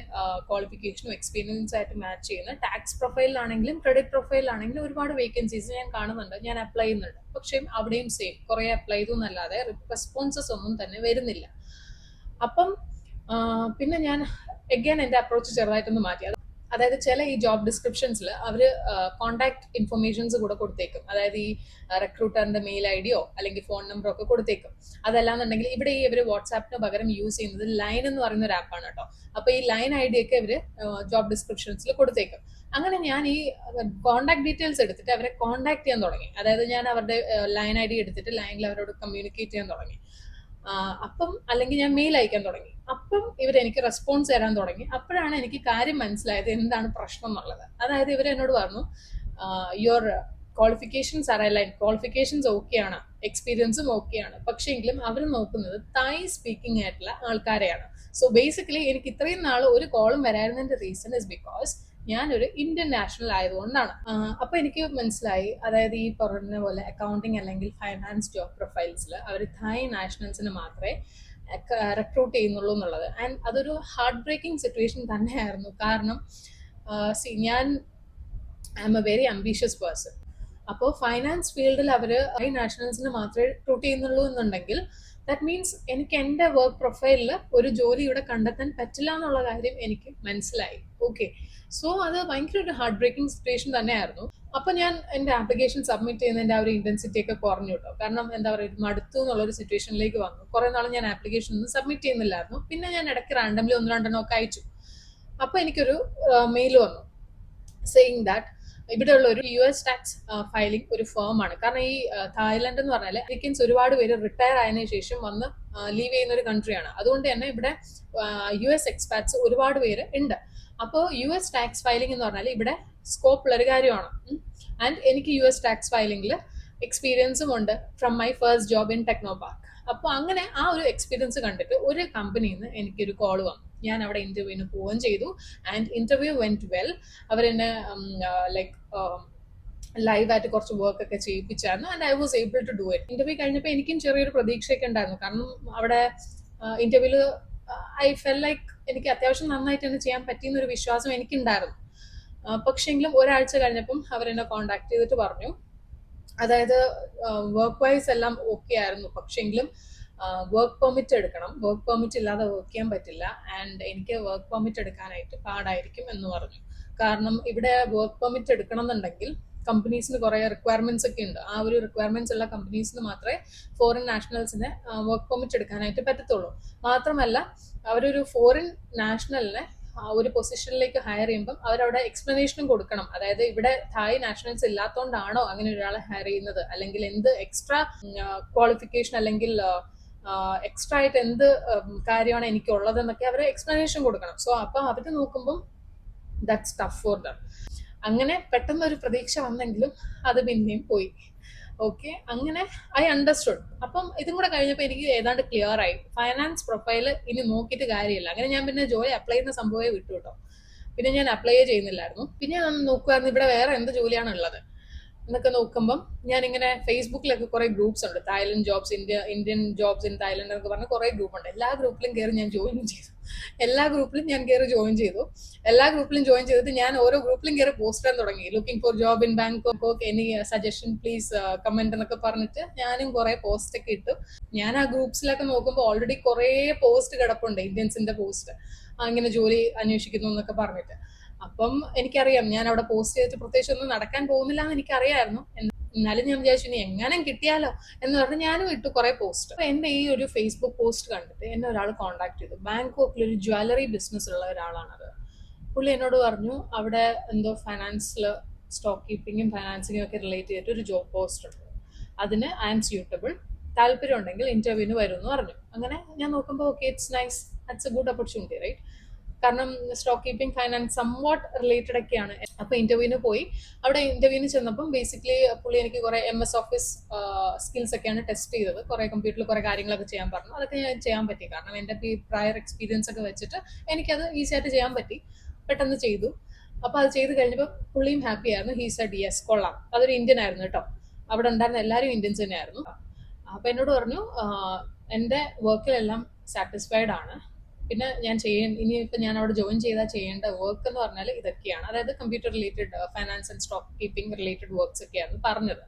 ക്വാളിഫിക്കേഷനും എക്സ്പീരിയൻസ് ആയിട്ട് മാച്ച് ചെയ്യുന്ന ടാക്സ് പ്രൊഫൈലിലാണെങ്കിലും ക്രെഡിറ്റ് പ്രൊഫൈലിലാണെങ്കിലും ഒരുപാട് വേക്കൻസീസ് ഞാൻ കാണുന്നുണ്ട്, ഞാൻ അപ്ലൈ ചെയ്യുന്നുണ്ട്. പക്ഷേ അവിടെയും സെയിം, കുറെ അപ്ലൈ ചെയ്തു എന്നല്ലാതെ റെസ്പോൺസസ് ഒന്നും തന്നെ വരുന്നില്ല. അപ്പം പിന്നെ ഞാൻ എഗൈൻ എൻ്റെ അപ്രോച്ച് ചെറുതായിട്ടൊന്ന് മാറ്റി. അതായത് ചില ഈ ജോബ് ഡിസ്ക്രിപ്ഷൻസിൽ അവർ കോൺടാക്ട് ഇൻഫർമേഷൻസ് കൂടെ കൊടുത്തേക്കും. അതായത് ഈ റിക്രൂട്ടറിന്റെ മെയിൽ ഐ ഡിയോ അല്ലെങ്കിൽ ഫോൺ നമ്പറോ ഒക്കെ കൊടുത്തേക്കും. അതല്ലാന്നുണ്ടെങ്കിൽ ഇവിടെ ഈ ഇവർ വാട്സാപ്പിന് പകരം യൂസ് ചെയ്യുന്നത് ലൈൻ എന്ന് പറയുന്ന ഒരു ആപ്പാണ് കേട്ടോ. അപ്പൊ ഈ ലൈൻ ഐ ഡി ഒക്കെ ഇവർ ജോബ് ഡിസ്ക്രിപ്ഷൻസിൽ കൊടുത്തേക്കും. അങ്ങനെ ഞാൻ ഈ കോൺടാക്ട് ഡീറ്റെയിൽസ് എടുത്തിട്ട് അവരെ കോൺടാക്ട് ചെയ്യാൻ തുടങ്ങി. അതായത് ഞാൻ അവരുടെ ലൈൻ ഐ ഡി എടുത്തിട്ട് ലൈനിൽ അവരോട് കമ്മ്യൂണിക്കേറ്റ് ചെയ്യാൻ തുടങ്ങി. അപ്പം അല്ലെങ്കിൽ ഞാൻ മെയിൽ അയക്കാൻ തുടങ്ങി. അപ്പം ഇവരെനിക്ക് റെസ്പോൺസ് തരാൻ തുടങ്ങി. അപ്പോഴാണ് എനിക്ക് കാര്യം മനസ്സിലായത് എന്താണ് പ്രശ്നം എന്നുള്ളത്. അതായത് ഇവർ എന്നോട് പറഞ്ഞു, your qualifications are line, qualifications ഓക്കെയാണ്, എക്സ്പീരിയൻസും ഓക്കെയാണ്, പക്ഷേങ്കിലും അവർ നോക്കുന്നത് തായ് സ്പീക്കിംഗ് ആയിട്ടുള്ള ആൾക്കാരെയാണ്. സോ ബേസിക്കലി എനിക്ക് ഇത്രയും നാൾ ഒരു കോളും വരായിരുന്നതിന്റെ റീസൺ ഇസ് ബിക്കോസ് ഞാനൊരു ഇന്ത്യൻ നാഷണൽ ആയതുകൊണ്ടാണ്. അപ്പൊ എനിക്ക് മനസ്സിലായി, അതായത് ഈ പറഞ്ഞ പോലെ അക്കൗണ്ടിങ് അല്ലെങ്കിൽ ഫൈനാൻസ് ജോബ് പ്രൊഫൈൽസിൽ അവർ തായ് നാഷണൽസിന് മാത്രമേ റിക്രൂട്ട് ചെയ്യുന്നുള്ളൂ എന്നുള്ളത്. ആൻഡ് അതൊരു ഹാർട്ട് ബ്രേക്കിംഗ് സിറ്റുവേഷൻ തന്നെയായിരുന്നു. കാരണം ഞാൻ I M A very ambitious person. അപ്പോൾ ഫൈനാൻസ് ഫീൽഡിൽ അവർ തായ് നാഷണൽസിന് മാത്രമേ റിക്രൂട്ട് ചെയ്യുന്നുള്ളൂ എന്നുണ്ടെങ്കിൽ ദാറ്റ് മീൻസ് എനിക്ക് എൻ്റെ വർക്ക് പ്രൊഫൈലിൽ ഒരു ജോലി ഇവിടെ കണ്ടെത്താൻ പറ്റില്ല എന്നുള്ള കാര്യം എനിക്ക് മനസ്സിലായി. ഓക്കെ, സോ അത് ഭയങ്കര ഒരു ഹാർട്ട് ബ്രേക്കിംഗ് സിറ്റുവേഷൻ തന്നെയായിരുന്നു. അപ്പൊ ഞാൻ എൻ്റെ ആപ്ലിക്കേഷൻ സബ്മിറ്റ് ചെയ്യുന്നതിൻ്റെ ആ ഒരു ഇന്റൻസിറ്റി ഒക്കെ കുറഞ്ഞു കേട്ടോ. കാരണം എന്താ പറയുക, മടുത്തു എന്നുള്ളൊരു സിറ്റുവേഷനിലേക്ക് വന്നു. കുറെ നാൾ ഞാൻ ആപ്ലിക്കേഷൻ ഒന്നും സബ്മിറ്റ് ചെയ്യുന്നില്ലായിരുന്നു. പിന്നെ ഞാൻ ഇടയ്ക്ക് റാൻഡംലി 1-2 ഒക്കെ അയച്ചു. അപ്പൊ എനിക്കൊരു മെയിൽ വന്നു സെയിങ് ദാറ്റ് ഇവിടെയുള്ള ഒരു US ടാക്സ് ഫയലിംഗ് ഒരു ഫേം ആണ്. കാരണം ഈ തായ്ലൻഡ് എന്ന് പറഞ്ഞാൽ അമേരിക്കൻസ് ഒരുപാട് പേര് റിട്ടയർ ആയതിനു ശേഷം വന്ന് ലീവ് ചെയ്യുന്ന ഒരു കൺട്രിയാണ്. അതുകൊണ്ട് തന്നെ ഇവിടെ US എക്സ്പാറ്റ്സ് ഒരുപാട് പേര് ഉണ്ട്. അപ്പോൾ US ടാക്സ് ഫയലിംഗ് എന്ന് പറഞ്ഞാൽ ഇവിടെ സ്കോപ്പ് ഉള്ള ഒരു കാര്യമാണ്. ആൻഡ് എനിക്ക് US ടാക്സ് ഫയലിംഗിൽ എക്സ്പീരിയൻസും ഉണ്ട് from my first job in Technopark. അപ്പോൾ അങ്ങനെ ആ ഒരു എക്സ്പീരിയൻസ് കണ്ടിട്ട് ഒരു കമ്പനിയിൽ നിന്ന് എനിക്കൊരു കോൾ വന്നു. ഞാൻ അവിടെ ഇന്റർവ്യൂവിന് പോവുകയും ചെയ്തു. And interview went well. അവരെന്നെ ലൈക്ക് ലൈവായിട്ട് കുറച്ച് വർക്ക് ഒക്കെ ചെയ്യിപ്പിച്ചായിരുന്നു. And I was able to do it. Interview കഴിഞ്ഞപ്പോൾ എനിക്കും ചെറിയൊരു പ്രതീക്ഷയൊക്കെ ഉണ്ടായിരുന്നു. കാരണം അവിടെ ഇന്റർവ്യൂവിൽ ഐ ഫെൽ ലൈക്ക് എനിക്ക് അത്യാവശ്യം നന്നായിട്ട് തന്നെ ചെയ്യാൻ പറ്റിയെന്നൊരു വിശ്വാസം എനിക്കുണ്ടായിരുന്നു. പക്ഷെങ്കിലും ഒരാഴ്ച കഴിഞ്ഞപ്പം അവരെന്നെ കോണ്ടാക്ട് ചെയ്തിട്ട് പറഞ്ഞു, അതായത് വർക്ക് വൈസ് എല്ലാം ഓക്കെ ആയിരുന്നു, പക്ഷെങ്കിലും വർക്ക് പെർമിറ്റ് എടുക്കണം, വർക്ക് പെർമിറ്റ് ഇല്ലാതെ വർക്ക് ചെയ്യാൻ പറ്റില്ല, ആൻഡ് എനിക്ക് വർക്ക് പെർമിറ്റ് എടുക്കാനായിട്ട് പാടായിരിക്കും എന്ന് പറഞ്ഞു. കാരണം ഇവിടെ വർക്ക് പെർമിറ്റ് എടുക്കണം എന്നുണ്ടെങ്കിൽ കമ്പനീസിന് കുറെ റിക്വയർമെന്റ്സ് ഒക്കെ ഉണ്ട്. ആ ഒരു റിക്വയർമെന്റ്സ് ഉള്ള കമ്പനീസിന് മാത്രമേ ഫോറിൻ നാഷണൽസിനെ വർക്ക് പെർമിറ്റ് എടുക്കാനായിട്ട് പറ്റത്തുള്ളൂ. മാത്രമല്ല അവരൊരു ഫോറിൻ നാഷണലിനെ ഒരു പൊസിഷനിലേക്ക് ഹയർ ചെയ്യുമ്പം അവരവിടെ എക്സ്പ്ലനേഷനും കൊടുക്കണം. അതായത് ഇവിടെ തായ് നാഷണൽസ് ഇല്ലാത്തതുകൊണ്ടാണോ അങ്ങനെ ഒരാളെ ഹയർ ചെയ്യുന്നത്, അല്ലെങ്കിൽ എന്ത് എക്സ്ട്രാ ക്വാളിഫിക്കേഷൻ അല്ലെങ്കിൽ എക്സ്ട്രാ ആയിട്ട് എന്ത് കാര്യമാണ് എനിക്കുള്ളത് എന്നൊക്കെ അവർ എക്സ്പ്ലനേഷൻ കൊടുക്കണം. സോ അപ്പം അവർ നോക്കുമ്പം ദാറ്റ്സ് ടഫ് ഫോർ ദം. അങ്ങനെ പെട്ടെന്ന് ഒരു പ്രതീക്ഷ വന്നെങ്കിലും അത് പിന്നെയും പോയി. ഓക്കെ, അങ്ങനെ ഐ അണ്ടർസ്റ്റുഡ്. അപ്പം ഇതും കൂടെ കഴിഞ്ഞപ്പോൾ എനിക്ക് ഏതാണ്ട് ക്ലിയർ ആയി, ഫൈനാൻസ് പ്രൊഫൈൽ ഇനി നോക്കിയിട്ട് കാര്യമില്ല. അങ്ങനെ ഞാൻ പിന്നെ ജോലി അപ്ലൈ ചെയ്യുന്ന സംഭവമേ വിട്ടു കേട്ടോ. പിന്നെ ഞാൻ അപ്ലൈ ചെയ്യുന്നില്ലായിരുന്നു. പിന്നെ ഞാൻ നോക്കുമായിരുന്നു ഇവിടെ വേറെ എന്ത് ജോലിയാണ് ഉള്ളത് എന്നൊക്കെ നോക്കുമ്പം ഞാനിങ്ങനെ ഫേസ്ബുക്കിലൊക്കെ കുറെ ഗ്രൂപ്പ്സ് ഉണ്ട്, Thailand jobs, Indian jobs in Thailand എന്നൊക്കെ പറഞ്ഞ കുറെ ഗ്രൂപ്പ് ഉണ്ട്. എല്ലാ ഗ്രൂപ്പിലും കയറി ഞാൻ ജോയിൻ ചെയ്തു. എല്ലാ ഗ്രൂപ്പിലും ജോയിൻ ചെയ്തിട്ട് ഞാൻ ഓരോ ഗ്രൂപ്പിലും കയറി പോസ്റ്റ് ചെയ്യാൻ തുടങ്ങി. Looking for job in Bangkok, any suggestion please comment എന്നൊക്കെ പറഞ്ഞിട്ട് ഞാനും കുറെ പോസ്റ്റ് ഒക്കെ ഇട്ടു. ഞാൻ ആ ഗ്രൂപ്പ്സിലൊക്കെ നോക്കുമ്പോൾ ഓൾറെഡി കുറെ പോസ്റ്റ് കിടപ്പുണ്ട്, ഇന്ത്യൻസിന്റെ പോസ്റ്റ്, അങ്ങനെ ജോലി അന്വേഷിക്കുന്നു എന്നൊക്കെ പറഞ്ഞിട്ട്. അപ്പം എനിക്കറിയാം ഞാൻ അവിടെ പോസ്റ്റ് ചെയ്തിട്ട് പ്രത്യേകിച്ച് ഒന്നും നടക്കാൻ പോകുന്നില്ല എന്ന് എനിക്കറിയായിരുന്നു. എന്നാലും ഞാൻ വിചാരിച്ചു ഇനി എങ്ങനെ കിട്ടിയാലോ എന്ന് പറഞ്ഞ് ഞാനും ഇട്ടു കുറെ പോസ്റ്റ്. അപ്പൊ എന്റെ ഈ ഒരു ഫേസ്ബുക്ക് പോസ്റ്റ് കണ്ടിട്ട് എന്നെ ഒരാൾ കോണ്ടാക്ട് ചെയ്തു. ബാങ്കോക്കിൽ ഒരു ജ്വല്ലറി ബിസിനസ് ഉള്ള ഒരാളാണത്. പുള്ളി എന്നോട് പറഞ്ഞു അവിടെ എന്തോ ഫൈനാൻസിൽ സ്റ്റോക്ക് കീപ്പിങ്ങും ഫൈനാൻസിങ്ങും ഒക്കെ റിലേറ്റ് ചെയ്തിട്ട് ഒരു ജോബ് പോസ്റ്റ് ഉണ്ട്, അതിന് ഐ ആം സ്യൂട്ടബിൾ, താല്പര്യം ഉണ്ടെങ്കിൽ ഇന്റർവ്യൂവിന് വരും എന്ന് പറഞ്ഞു. അങ്ങനെ ഞാൻ നോക്കുമ്പോൾ okay, it's nice, that's a good opportunity right. കാരണം stock keeping finance somewhat related ഒക്കെയാണ്. അപ്പൊ ഇന്റർവ്യൂവിന് പോയി. അവിടെ ഇന്റർവ്യൂവിന് ചെന്നപ്പം ബേസിക്കലി പുള്ളി എനിക്ക് കുറെ MS ഓഫീസ് സ്കിൽസ് ഒക്കെയാണ് ടെസ്റ്റ് ചെയ്തത്. കുറെ കമ്പ്യൂട്ടറിൽ കുറെ കാര്യങ്ങളൊക്കെ ചെയ്യാൻ പറഞ്ഞു. അതൊക്കെ ഞാൻ ചെയ്യാൻ പറ്റി. കാരണം എൻ്റെ പ്രയർ എക്സ്പീരിയൻസ് ഒക്കെ വെച്ചിട്ട് എനിക്കത് ഈസി ആയിട്ട് ചെയ്യാൻ പറ്റി, പെട്ടെന്ന് ചെയ്തു. അപ്പൊ അത് ചെയ്ത് കഴിഞ്ഞപ്പോൾ പുള്ളിയും ഹാപ്പി ആയിരുന്നു. ഹീ സെഡ് യെസ്, കൊള്ളാം. അതൊരു ഇന്ത്യൻ ആയിരുന്നു കേട്ടോ. അവിടെ ഉണ്ടായിരുന്ന എല്ലാവരും ഇന്ത്യൻസ് തന്നെയായിരുന്നു. അപ്പൊ എന്നോട് പറഞ്ഞു എൻ്റെ വർക്കിലെല്ലാം സാറ്റിസ്ഫൈഡ് ആണ്, പിന്നെ ഞാൻ ഇനിയിപ്പോൾ ഞാൻ അവിടെ ജോയിൻ ചെയ്താൽ ചെയ്യേണ്ട വർക്ക് എന്ന് പറഞ്ഞാൽ ഇതൊക്കെയാണ്. അതായത് computer related finance and stock keeping related works ഒക്കെയാണ് പറഞ്ഞത്.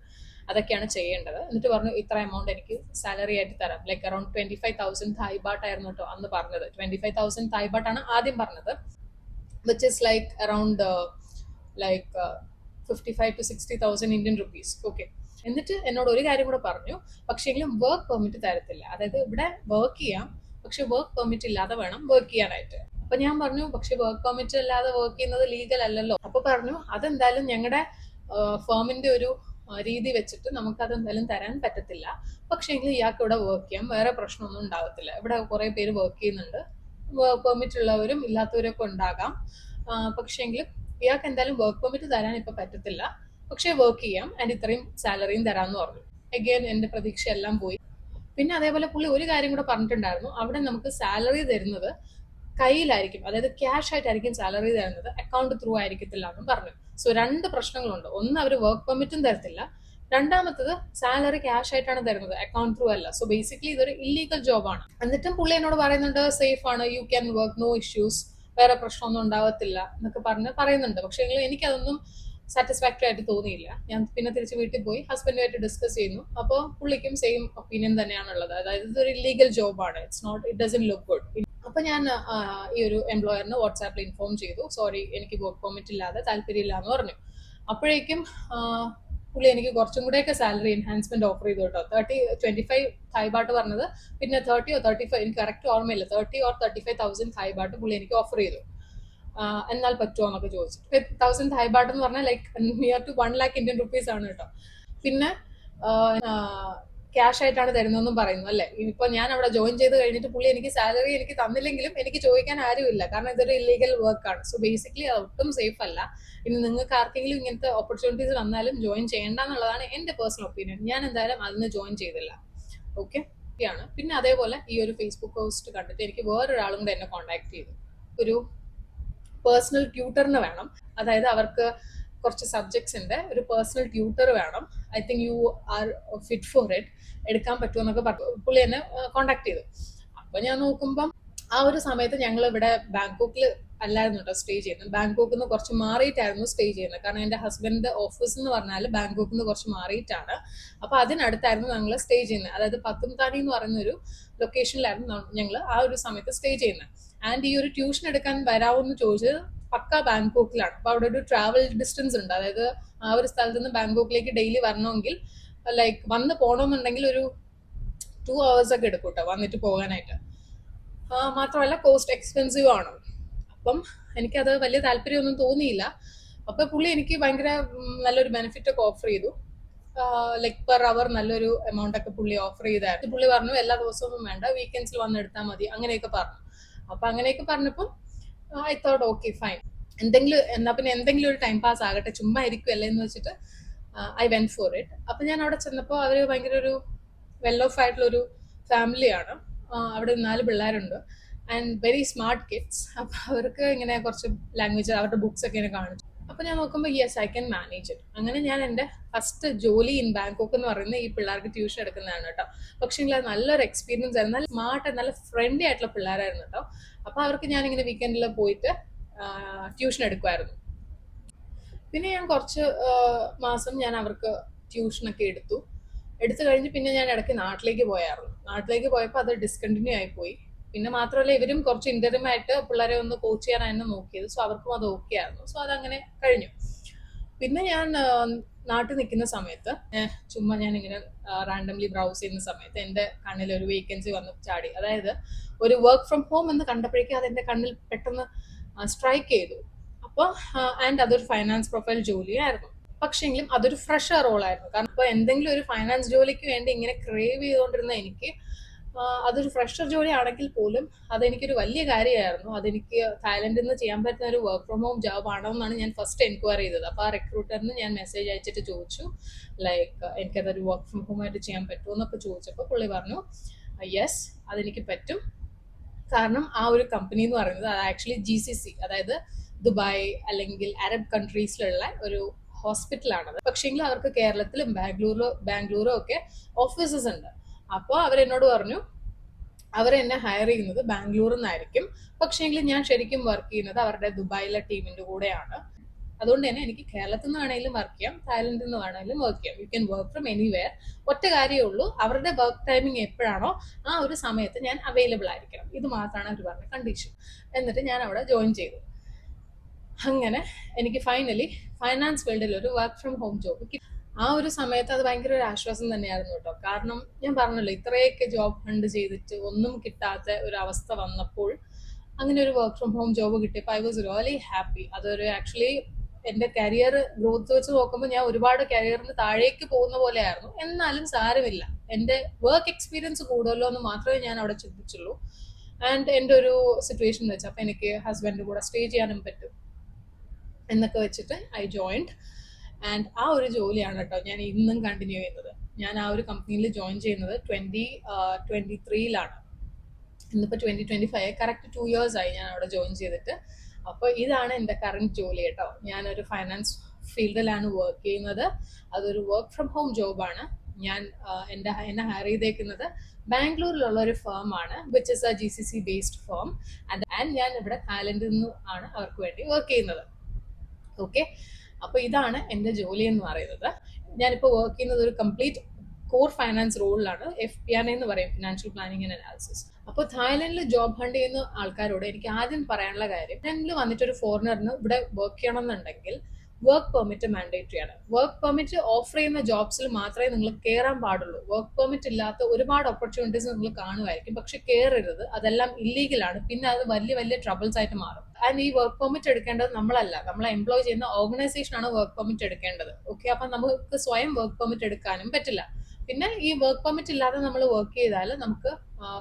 അതൊക്കെയാണ് ചെയ്യേണ്ടത്. എന്നിട്ട് പറഞ്ഞു ഇത്ര എമൗണ്ട് എനിക്ക് സാലറി ആയിട്ട് തരാം. ലൈക്ക് അറൌണ്ട് 25,000 തായ് ബാട്ട് ആയിരുന്നു കേട്ടോ അന്ന് പറഞ്ഞത്. 25,000 തായ് ബാട്ട് ആണ് ആദ്യം പറഞ്ഞത്. which is like around like 55 to 60,000 Indian rupees. Okay. എന്നിട്ട് എന്നോട് ഒരു കാര്യം കൂടെ പറഞ്ഞു, പക്ഷേങ്കിലും വർക്ക് പെർമിറ്റ് തരത്തില്ല. അതായത് ഇവിടെ വർക്ക് ചെയ്യാം, പക്ഷെ വർക്ക് പെർമിറ്റ് ഇല്ലാതെ വേണം വർക്ക് ചെയ്യാനായിട്ട്. അപ്പൊ ഞാൻ പറഞ്ഞു, പക്ഷെ വർക്ക് പെർമിറ്റ് ഇല്ലാതെ വർക്ക് ചെയ്യുന്നത് ലീഗൽ അല്ലല്ലോ. അപ്പൊ പറഞ്ഞു അതെന്തായാലും ഞങ്ങളുടെ ഫേമിന്റെ ഒരു രീതി വെച്ചിട്ട് നമുക്ക് അതെന്തായാലും തരാൻ പറ്റത്തില്ല. പക്ഷേങ്കിൽ ഇയാൾക്ക് ഇവിടെ വർക്ക് ചെയ്യാം, വേറെ പ്രശ്നമൊന്നും ഉണ്ടാകത്തില്ല. ഇവിടെ കുറെ പേര് വർക്ക് ചെയ്യുന്നുണ്ട്, വർക്ക് പെർമിറ്റ് ഉള്ളവരും ഇല്ലാത്തവരൊക്കെ ഉണ്ടാകാം. പക്ഷേങ്കിൽ ഇയാൾക്ക് എന്തായാലും വർക്ക് പെർമിറ്റ് തരാൻ ഇപ്പൊ പറ്റത്തില്ല, പക്ഷേ വർക്ക് ചെയ്യാം ആൻഡ് ഇത്രയും സാലറിയും തരാമെന്ന് പറഞ്ഞു. അഗൈൻ എന്റെ പ്രതീക്ഷ എല്ലാം പോയി. പിന്നെ അതേപോലെ പുള്ളി ഒരു കാര്യം കൂടെ പറഞ്ഞിട്ടുണ്ടായിരുന്നു, അവിടെ നമുക്ക് സാലറി തരുന്നത് കയ്യിലായിരിക്കും, അതായത് ക്യാഷ് ആയിട്ടായിരിക്കും സാലറി തരുന്നത്, അക്കൗണ്ട് ത്രൂ ആയിരിക്കത്തില്ല എന്നും പറഞ്ഞു. സോ രണ്ട് പ്രശ്നങ്ങളുണ്ട്. ഒന്ന്, അവർ വർക്ക് പെർമിറ്റും തരത്തില്ല. രണ്ടാമത്തത്, സാലറി ക്യാഷ് ആയിട്ടാണ് തരുന്നത്, അക്കൗണ്ട് ത്രൂ അല്ല. സോ ബേസിക്കലി ഇതൊരു ഇല്ലീഗൽ ജോബാണ്. എന്നിട്ടും പുള്ളി എന്നോട് പറയുന്നുണ്ട് സേഫ് ആണ്, you can work, no issues, വേറെ പ്രശ്നമൊന്നും ഉണ്ടാവത്തില്ല എന്നൊക്കെ പറയുന്നുണ്ട്. പക്ഷെ എനിക്കതൊന്നും സാറ്റിസ്ഫാക്ടറി ആയിട്ട് തോന്നിയില്ല. ഞാൻ പിന്നെ തിരിച്ച് വീട്ടിൽ പോയി ഹസ്ബൻഡുമായിട്ട് ഡിസ്കസ് ചെയ്യുന്നു. അപ്പോൾ പുള്ളിക്കും സെയിം ഒപ്പീനിയൻ തന്നെയാണുള്ളത്, അതായത് ഇതൊരു ഇല്ലീഗൽ ജോബാണ്, ഇറ്റ് ഡസൻ ലുക്ക് ഗുഡ്. അപ്പൊ ഞാൻ ഈ ഒരു എംപ്ലോയറിന് വാട്സാപ്പിൽ ഇൻഫോം ചെയ്തു, സോറി എനിക്ക് വർക്ക് പെർമിറ്റ് ഇല്ലാതെ താല്പര്യമില്ല എന്ന് പറഞ്ഞു. അപ്പോഴേക്കും പുള്ളി എനിക്ക് കുറച്ചും കൂടെയൊക്കെ സാലറി എൻഹാൻസ്മെന്റ് ഓഫർ ചെയ്തു കേട്ടോ. 25 തായ് ബാട്ട് പറഞ്ഞത്, പിന്നെ 30 or 35, എനിക്ക് കറക്റ്റ് ഓർമ്മയില്ല, 30 or 35,000 തായ് ബാട്ട് പുള്ളി എനിക്ക് ഓഫർ ചെയ്തു. എന്നാൽ പറ്റുമോ എന്നൊക്കെ ചോദിച്ചു. 1000 തായ് ബാട്ട് എന്ന് പറഞ്ഞാൽ like near to 1 lakh Indian rupees ആണ് കേട്ടോ. പിന്നെ ക്യാഷ് ആയിട്ടാണ് തരുന്നതെന്നും പറയുന്നു അല്ലെ. ഇപ്പൊ ഞാൻ അവിടെ ജോയിൻ ചെയ്ത് കഴിഞ്ഞിട്ട് പുള്ളി എനിക്ക് സാലറി എനിക്ക് തന്നില്ലെങ്കിലും എനിക്ക് ചോദിക്കാൻ ആരുമില്ല, കാരണം ഇതൊരു ഇല്ലീഗൽ വർക്കാണ്. സോ ബേസിക്കലി അത് ഒട്ടും സേഫ് അല്ല. ഇനി നിങ്ങൾക്ക് ആർക്കെങ്കിലും ഇങ്ങനത്തെ ഓപ്പർച്യൂണിറ്റീസ് വന്നാലും ജോയിൻ ചെയ്യേണ്ട എന്നുള്ളതാണ് എന്റെ പേഴ്സണൽ ഒപ്പീനിയൻ. ഞാൻ എന്തായാലും അതിന് ജോയിൻ ചെയ്തില്ല. ഓക്കെ ആണ്. പിന്നെ അതേപോലെ ഈ ഒരു ഫേസ്ബുക്ക് പോസ്റ്റ് കണ്ടിട്ട് എനിക്ക് വേറൊരാളും കൂടെ എന്നെ കോൺടാക്ട് ചെയ്തു. ഒരു പേഴ്സണൽ ട്യൂട്ടറിന് വേണം, അതായത് അവർക്ക് കുറച്ച് സബ്ജക്ട്സിന്റെ ഒരു പേഴ്സണൽ ട്യൂട്ടർ വേണം. I think you are fit for it, എടുക്കാൻ പറ്റുമെന്നൊക്കെ പുള്ളി എന്നെ കോണ്ടാക്ട് ചെയ്തു. അപ്പൊ ഞാൻ നോക്കുമ്പം ആ ഒരു സമയത്ത് ഞങ്ങൾ ഇവിടെ ബാങ്കോക്കിൽ അല്ലായിരുന്നു കേട്ടോ സ്റ്റേ ചെയ്യുന്നത്. ബാങ്കോക്കിൽ നിന്ന് കുറച്ച് മാറിയിട്ടായിരുന്നു സ്റ്റേ ചെയ്യുന്നത്, കാരണം എൻ്റെ ഹസ്ബൻഡിന്റെ ഓഫീസ് എന്ന് പറഞ്ഞാൽ ബാങ്കോക്കിൽ നിന്ന് കുറച്ച് മാറിയിട്ടാണ്. അപ്പൊ അതിനടുത്തായിരുന്നു ഞങ്ങൾ സ്റ്റേ ചെയ്യുന്നത്, അതായത് പത്തുംതാണി എന്ന് പറയുന്ന ഒരു ലൊക്കേഷനിലായിരുന്നു ഞങ്ങൾ ആ ഒരു സമയത്ത് സ്റ്റേ ചെയ്യുന്നത്. ആൻഡ് ഈ ഒരു ട്യൂഷൻ എടുക്കാൻ വരാമെന്ന് ചോദിച്ചത് പക്ക ബാങ്കോക്കിലാണ്. അപ്പൊ അവിടെ ഒരു ട്രാവൽ ഡിസ്റ്റൻസ് ഉണ്ട്, അതായത് ആ ഒരു സ്ഥലത്ത് നിന്ന് ബാങ്കോക്കിലേക്ക് ഡെയിലി വരണമെങ്കിൽ ലൈക്ക് വന്ന് പോകണമെന്നുണ്ടെങ്കിൽ ഒരു 2 hours ഒക്കെ എടുക്കും കേട്ടോ വന്നിട്ട് പോകാനായിട്ട്. മാത്രമല്ല കോസ്റ്റ് എക്സ്പെൻസീവ് ആണ്. അപ്പം എനിക്കത് വലിയ താല്പര്യമൊന്നും തോന്നിയില്ല. അപ്പൊ പുള്ളി എനിക്ക് ഭയങ്കര നല്ലൊരു ബെനിഫിറ്റ് ഒക്കെ ഓഫർ ചെയ്തു, ലൈക്ക് പെർ അവർ നല്ലൊരു എമൗണ്ട് ഒക്കെ പുള്ളി ഓഫർ ചെയ്തായിരുന്നു. പുള്ളി പറഞ്ഞു എല്ലാ ദിവസവും വേണ്ട, വീക്കെൻഡ്സിൽ വന്ന് എടുത്താൽ മതി, അങ്ങനെയൊക്കെ പറഞ്ഞു. അപ്പൊ അങ്ങനെയൊക്കെ പറഞ്ഞപ്പോൾ ഐ തോട്ട് ഓക്കെ ഫൈൻ, എന്നാ പിന്നെ എന്തെങ്കിലും ഒരു ടൈം പാസ് ആകട്ടെ, ചുമ്മാ ഇരിക്കുമല്ലേ എന്ന് വെച്ചിട്ട് ഐ വെന്റ് ഫോർ ഇറ്റ്. അപ്പൊ ഞാൻ അവിടെ ചെന്നപ്പോൾ അവര് ഭയങ്കര ഒരു വെൽ ഓഫ് ആയിട്ടുള്ള ഒരു ഫാമിലിയാണ്. അവിടെ 4 പിള്ളേരുണ്ട് ആൻഡ് വെരി സ്മാർട്ട് കിഡ്സ്. അപ്പൊ അവർക്ക് ഇങ്ങനെ കുറച്ച് ലാംഗ്വേജ്, അവരുടെ ബുക്സ് ഒക്കെ ഇങ്ങനെ കാണിച്ചു. അപ്പൊ ഞാൻ നോക്കുമ്പോൾ yes I can manage it. അങ്ങനെ ഞാൻ എൻ്റെ ഫസ്റ്റ് ജോലി ഇൻ ബാങ്കോക്ക് എന്ന് പറയുന്നത് ഈ പിള്ളേർക്ക് ട്യൂഷൻ എടുക്കുന്നതാണ് കേട്ടോ. പക്ഷേ അത് നല്ലൊരു എക്സ്പീരിയൻസ് ആയിരുന്നു, നല്ല സ്മാർട്ട്, നല്ല ഫ്രണ്ട്ലി ആയിട്ടുള്ള പിള്ളേരായിരുന്നു കേട്ടോ. അപ്പൊ അവർക്ക് ഞാനിങ്ങനെ വീക്കെൻഡിൽ പോയിട്ട് ട്യൂഷൻ എടുക്കുമായിരുന്നു. പിന്നെ ഞാൻ കുറച്ച് മാസം ഞാൻ അവർക്ക് ട്യൂഷനൊക്കെ എടുത്തു കഴിഞ്ഞ് പിന്നെ ഞാൻ ഇടയ്ക്ക് നാട്ടിലേക്ക് പോയായിരുന്നു. നാട്ടിലേക്ക് പോയപ്പോൾ അത് ഡിസ്കണ്ടിന്യൂ ആയിപ്പോയി. പിന്നെ മാത്രമല്ല ഇവരും കുറച്ച് ഇന്ററിമായിട്ട് പിള്ളേരെ ഒന്ന് കോച്ച് ചെയ്യാനായിരുന്നു നോക്കിയത്. സോ അവർക്കും അത് ഓക്കെ ആയിരുന്നു. സോ അതങ്ങനെ കഴിഞ്ഞു. പിന്നെ ഞാൻ നാട്ടിൽ നിൽക്കുന്ന സമയത്ത് ചുമ്മാ ഞാൻ ഇങ്ങനെ റാൻഡംലി ബ്രൗസ് ചെയ്യുന്ന സമയത്ത് എൻ്റെ കണ്ണിൽ ഒരു വേക്കൻസി വന്ന് ചാടി. അതായത് ഒരു വർക്ക് ഫ്രം ഹോം എന്ന് കണ്ടപ്പോഴേക്കും അത് എൻ്റെ കണ്ണിൽ പെട്ടെന്ന് സ്ട്രൈക്ക് ചെയ്തു. അപ്പോൾ ആൻഡ് അതൊരു ഫൈനാൻസ് പ്രൊഫൈൽ ജോലിയായിരുന്നു. പക്ഷെങ്കിലും അതൊരു ഫ്രഷർ റോളായിരുന്നു. കാരണം ഇപ്പോൾ എന്തെങ്കിലും ഒരു ഫൈനാൻസ് ജോലിക്ക് വേണ്ടി ഇങ്ങനെ ക്രേവ് ചെയ്തുകൊണ്ടിരുന്ന എനിക്ക് അതൊരു ഫ്രഷർ ജോലി ആണെങ്കിൽ പോലും അതെനിക്കൊരു വലിയ കാര്യമായിരുന്നു. അതെനിക്ക് തായ്ലൻഡിൽ നിന്ന് ചെയ്യാൻ പറ്റുന്ന ഒരു വർക്ക് ഫ്രം ഹോം ജോബ് ആണോ എന്നാണ് ഞാൻ ഫസ്റ്റ് എൻക്വയറി ചെയ്തത്. അപ്പോൾ ആ റിക്രൂട്ടറിന് ഞാൻ മെസ്സേജ് അയച്ചിട്ട് ചോദിച്ചു, ലൈക്ക് എനിക്കതൊരു വർക്ക് ഫ്രം ഹോം ആയിട്ട് ചെയ്യാൻ പറ്റുമോ എന്നൊക്കെ ചോദിച്ചപ്പോൾ പുള്ളി പറഞ്ഞു യെസ് അതെനിക്ക് പറ്റും. കാരണം ആ ഒരു കമ്പനി എന്ന് പറയുന്നത് അത് ആക്ച്വലി GCC, അതായത് ദുബായ് അല്ലെങ്കിൽ അറബ് കൺട്രീസിലുള്ള ഒരു ഹോസ്പിറ്റലാണത്. പക്ഷേങ്കിൽ അവർക്ക് കേരളത്തിലും ബാംഗ്ലൂരും ഒക്കെ ഓഫീസസ് ഉണ്ട്. അപ്പോൾ അവരെന്നോട് പറഞ്ഞു അവരെന്നെ ഹയർ ചെയ്യുന്നത് ബാംഗ്ലൂരിൽ നിന്നായിരിക്കും, പക്ഷേങ്കിൽ ഞാൻ ശരിക്കും വർക്ക് ചെയ്യുന്നത് അവരുടെ ദുബായിലെ ടീമിന്റെ കൂടെയാണ്. അതുകൊണ്ട് തന്നെ എനിക്ക് കേരളത്തിൽ നിന്ന് വേണമെങ്കിലും വർക്ക് ചെയ്യാം, തായ്ലൻഡിൽ നിന്ന് വേണമെങ്കിലും വർക്ക് ചെയ്യാം. U can work from anywhere. ഒറ്റ കാര്യമേ ഉള്ളൂ, അവരുടെ വർക്ക് ടൈമിംഗ് എപ്പോഴാണോ ആ ഒരു സമയത്ത് ഞാൻ അവൈലബിൾ ആയിരിക്കണം. ഇത് മാത്രമാണ് അവർ പറഞ്ഞ കണ്ടീഷൻ. എന്നിട്ട് ഞാൻ അവിടെ ജോയിൻ ചെയ്തു. അങ്ങനെ എനിക്ക് ഫൈനലി ഫൈനാൻസ് ഫീൽഡിൽ ഒരു വർക്ക് ഫ്രം ഹോം ജോബ് കിട്ടി. ആ ഒരു സമയത്ത് അത് ഭയങ്കര ഒരു ആശ്വാസം തന്നെയായിരുന്നു കേട്ടോ. കാരണം ഞാൻ പറഞ്ഞല്ലോ, ഇത്രയൊക്കെ ജോബ് ഹണ്ട് ചെയ്തിട്ട് ഒന്നും കിട്ടാത്ത ഒരു അവസ്ഥ വന്നപ്പോൾ അങ്ങനെ ഒരു വർക്ക് ഫ്രം ഹോം ജോബ് കിട്ടിയപ്പോൾ ഐ വാസ് റിയലി ഹാപ്പി. അതൊരു ആക്ച്വലി എൻ്റെ കരിയർ ഗ്രോത്ത് വെച്ച് നോക്കുമ്പോൾ ഞാൻ ഒരുപാട് കരിയറിന് താഴേക്ക് പോകുന്ന പോലെയായിരുന്നു. എന്നാലും സാരമില്ല, എൻ്റെ വർക്ക് എക്സ്പീരിയൻസ് കൂടുമല്ലോ എന്ന് മാത്രമേ ഞാൻ അവിടെ ചിന്തിച്ചുള്ളൂ. ആൻഡ് എൻ്റെ ഒരു സിറ്റുവേഷൻ വെച്ച് അപ്പം എനിക്ക് ഹസ്ബൻഡ് കൂടെ സ്റ്റേ ചെയ്യാനും പറ്റും എന്നൊക്കെ വെച്ചിട്ട് ഐ ജോയിൻഡ്. ആൻഡ് ആ ഒരു ജോലിയാണ് കേട്ടോ ഞാൻ ഇന്നും കണ്ടിന്യൂ ചെയ്യുന്നത്. ഞാൻ ആ ഒരു കമ്പനിയിൽ ജോയിൻ ചെയ്യുന്നത് 2023-ലാണ്. ഇന്നിപ്പോൾ 2025, കറക്റ്റ് 2 years ആയി ഞാൻ അവിടെ ജോയിൻ ചെയ്തിട്ട്. അപ്പോൾ ഇതാണ് എൻ്റെ കറണ്ട് ജോലി കേട്ടോ. ഞാനൊരു ഫൈനാൻസ് ഫീൽഡിലാണ് വർക്ക് ചെയ്യുന്നത്. അതൊരു വർക്ക് ഫ്രം ഹോം ജോബാണ്. ഞാൻ എന്നെ ഹയർ ചെയ്തേക്കുന്നത് ബാംഗ്ലൂരിലുള്ള ഒരു ഫേം ആണ്, which is A GCC based firm. And ഞാൻ ഇവിടെ തായ്ലൻഡിൽ നിന്ന് ആണ് അവർക്ക് വേണ്ടി വർക്ക് ചെയ്യുന്നത്. ഓക്കെ, അപ്പോൾ ഇതാണ് എൻ്റെ ജോലി എന്ന് പറയുന്നത്. ഞാനിപ്പോൾ വർക്ക് ചെയ്യുന്നത് ഒരു കംപ്ലീറ്റ് കോർ ഫൈനാൻസ് റോളിലാണ്. FP&A എന്ന് പറയും, ഫിനാൻഷ്യൽ പ്ലാനിങ് ആൻഡ് അനാലിസിസ്. അപ്പോൾ തായ്ലൻഡിൽ ജോബ് ഹണ്ട് ചെയ്യുന്ന ആൾക്കാരോട് എനിക്ക് ആദ്യം പറയാനുള്ള കാര്യം, തായ്ലൻഡിൽ വന്നിട്ടൊരു ഫോറിനറിന് ഇവിടെ വർക്ക് ചെയ്യണം എന്നുണ്ടെങ്കിൽ വർക്ക് പെർമിറ്റ് മാൻഡേറ്ററി ആണ്. വർക്ക് പെർമിറ്റ് ഓഫർ ചെയ്യുന്ന ജോബ്സിൽ മാത്രമേ നിങ്ങൾ കയറാൻ പാടുള്ളൂ. വർക്ക് പെർമിറ്റ് ഇല്ലാത്ത ഒരുപാട് ഓപ്പർച്യൂണിറ്റീസ് നിങ്ങൾ കാണുമായിരിക്കും, പക്ഷെ കയറരുത്. അതെല്ലാം ഇല്ലീഗലാണ്. പിന്നെ അത് വലിയ വലിയ ട്രബിൾസ് ആയിട്ട് മാറും. ആൻഡ് ഈ വർക്ക് പെർമിറ്റ് എടുക്കേണ്ടത് നമ്മളല്ല, നമ്മളെ എംപ്ലോയ് ചെയ്യുന്ന ഓർഗനൈസേഷൻ ആണ് വർക്ക് പെർമിറ്റ് എടുക്കേണ്ടത്. ഓക്കെ, അപ്പം നമുക്ക് സ്വയം വർക്ക് പെർമിറ്റ് എടുക്കാനും പറ്റില്ല. പിന്നെ ഈ വർക്ക് പെർമിറ്റ് ഇല്ലാതെ നമ്മൾ വർക്ക് ചെയ്താൽ നമുക്ക്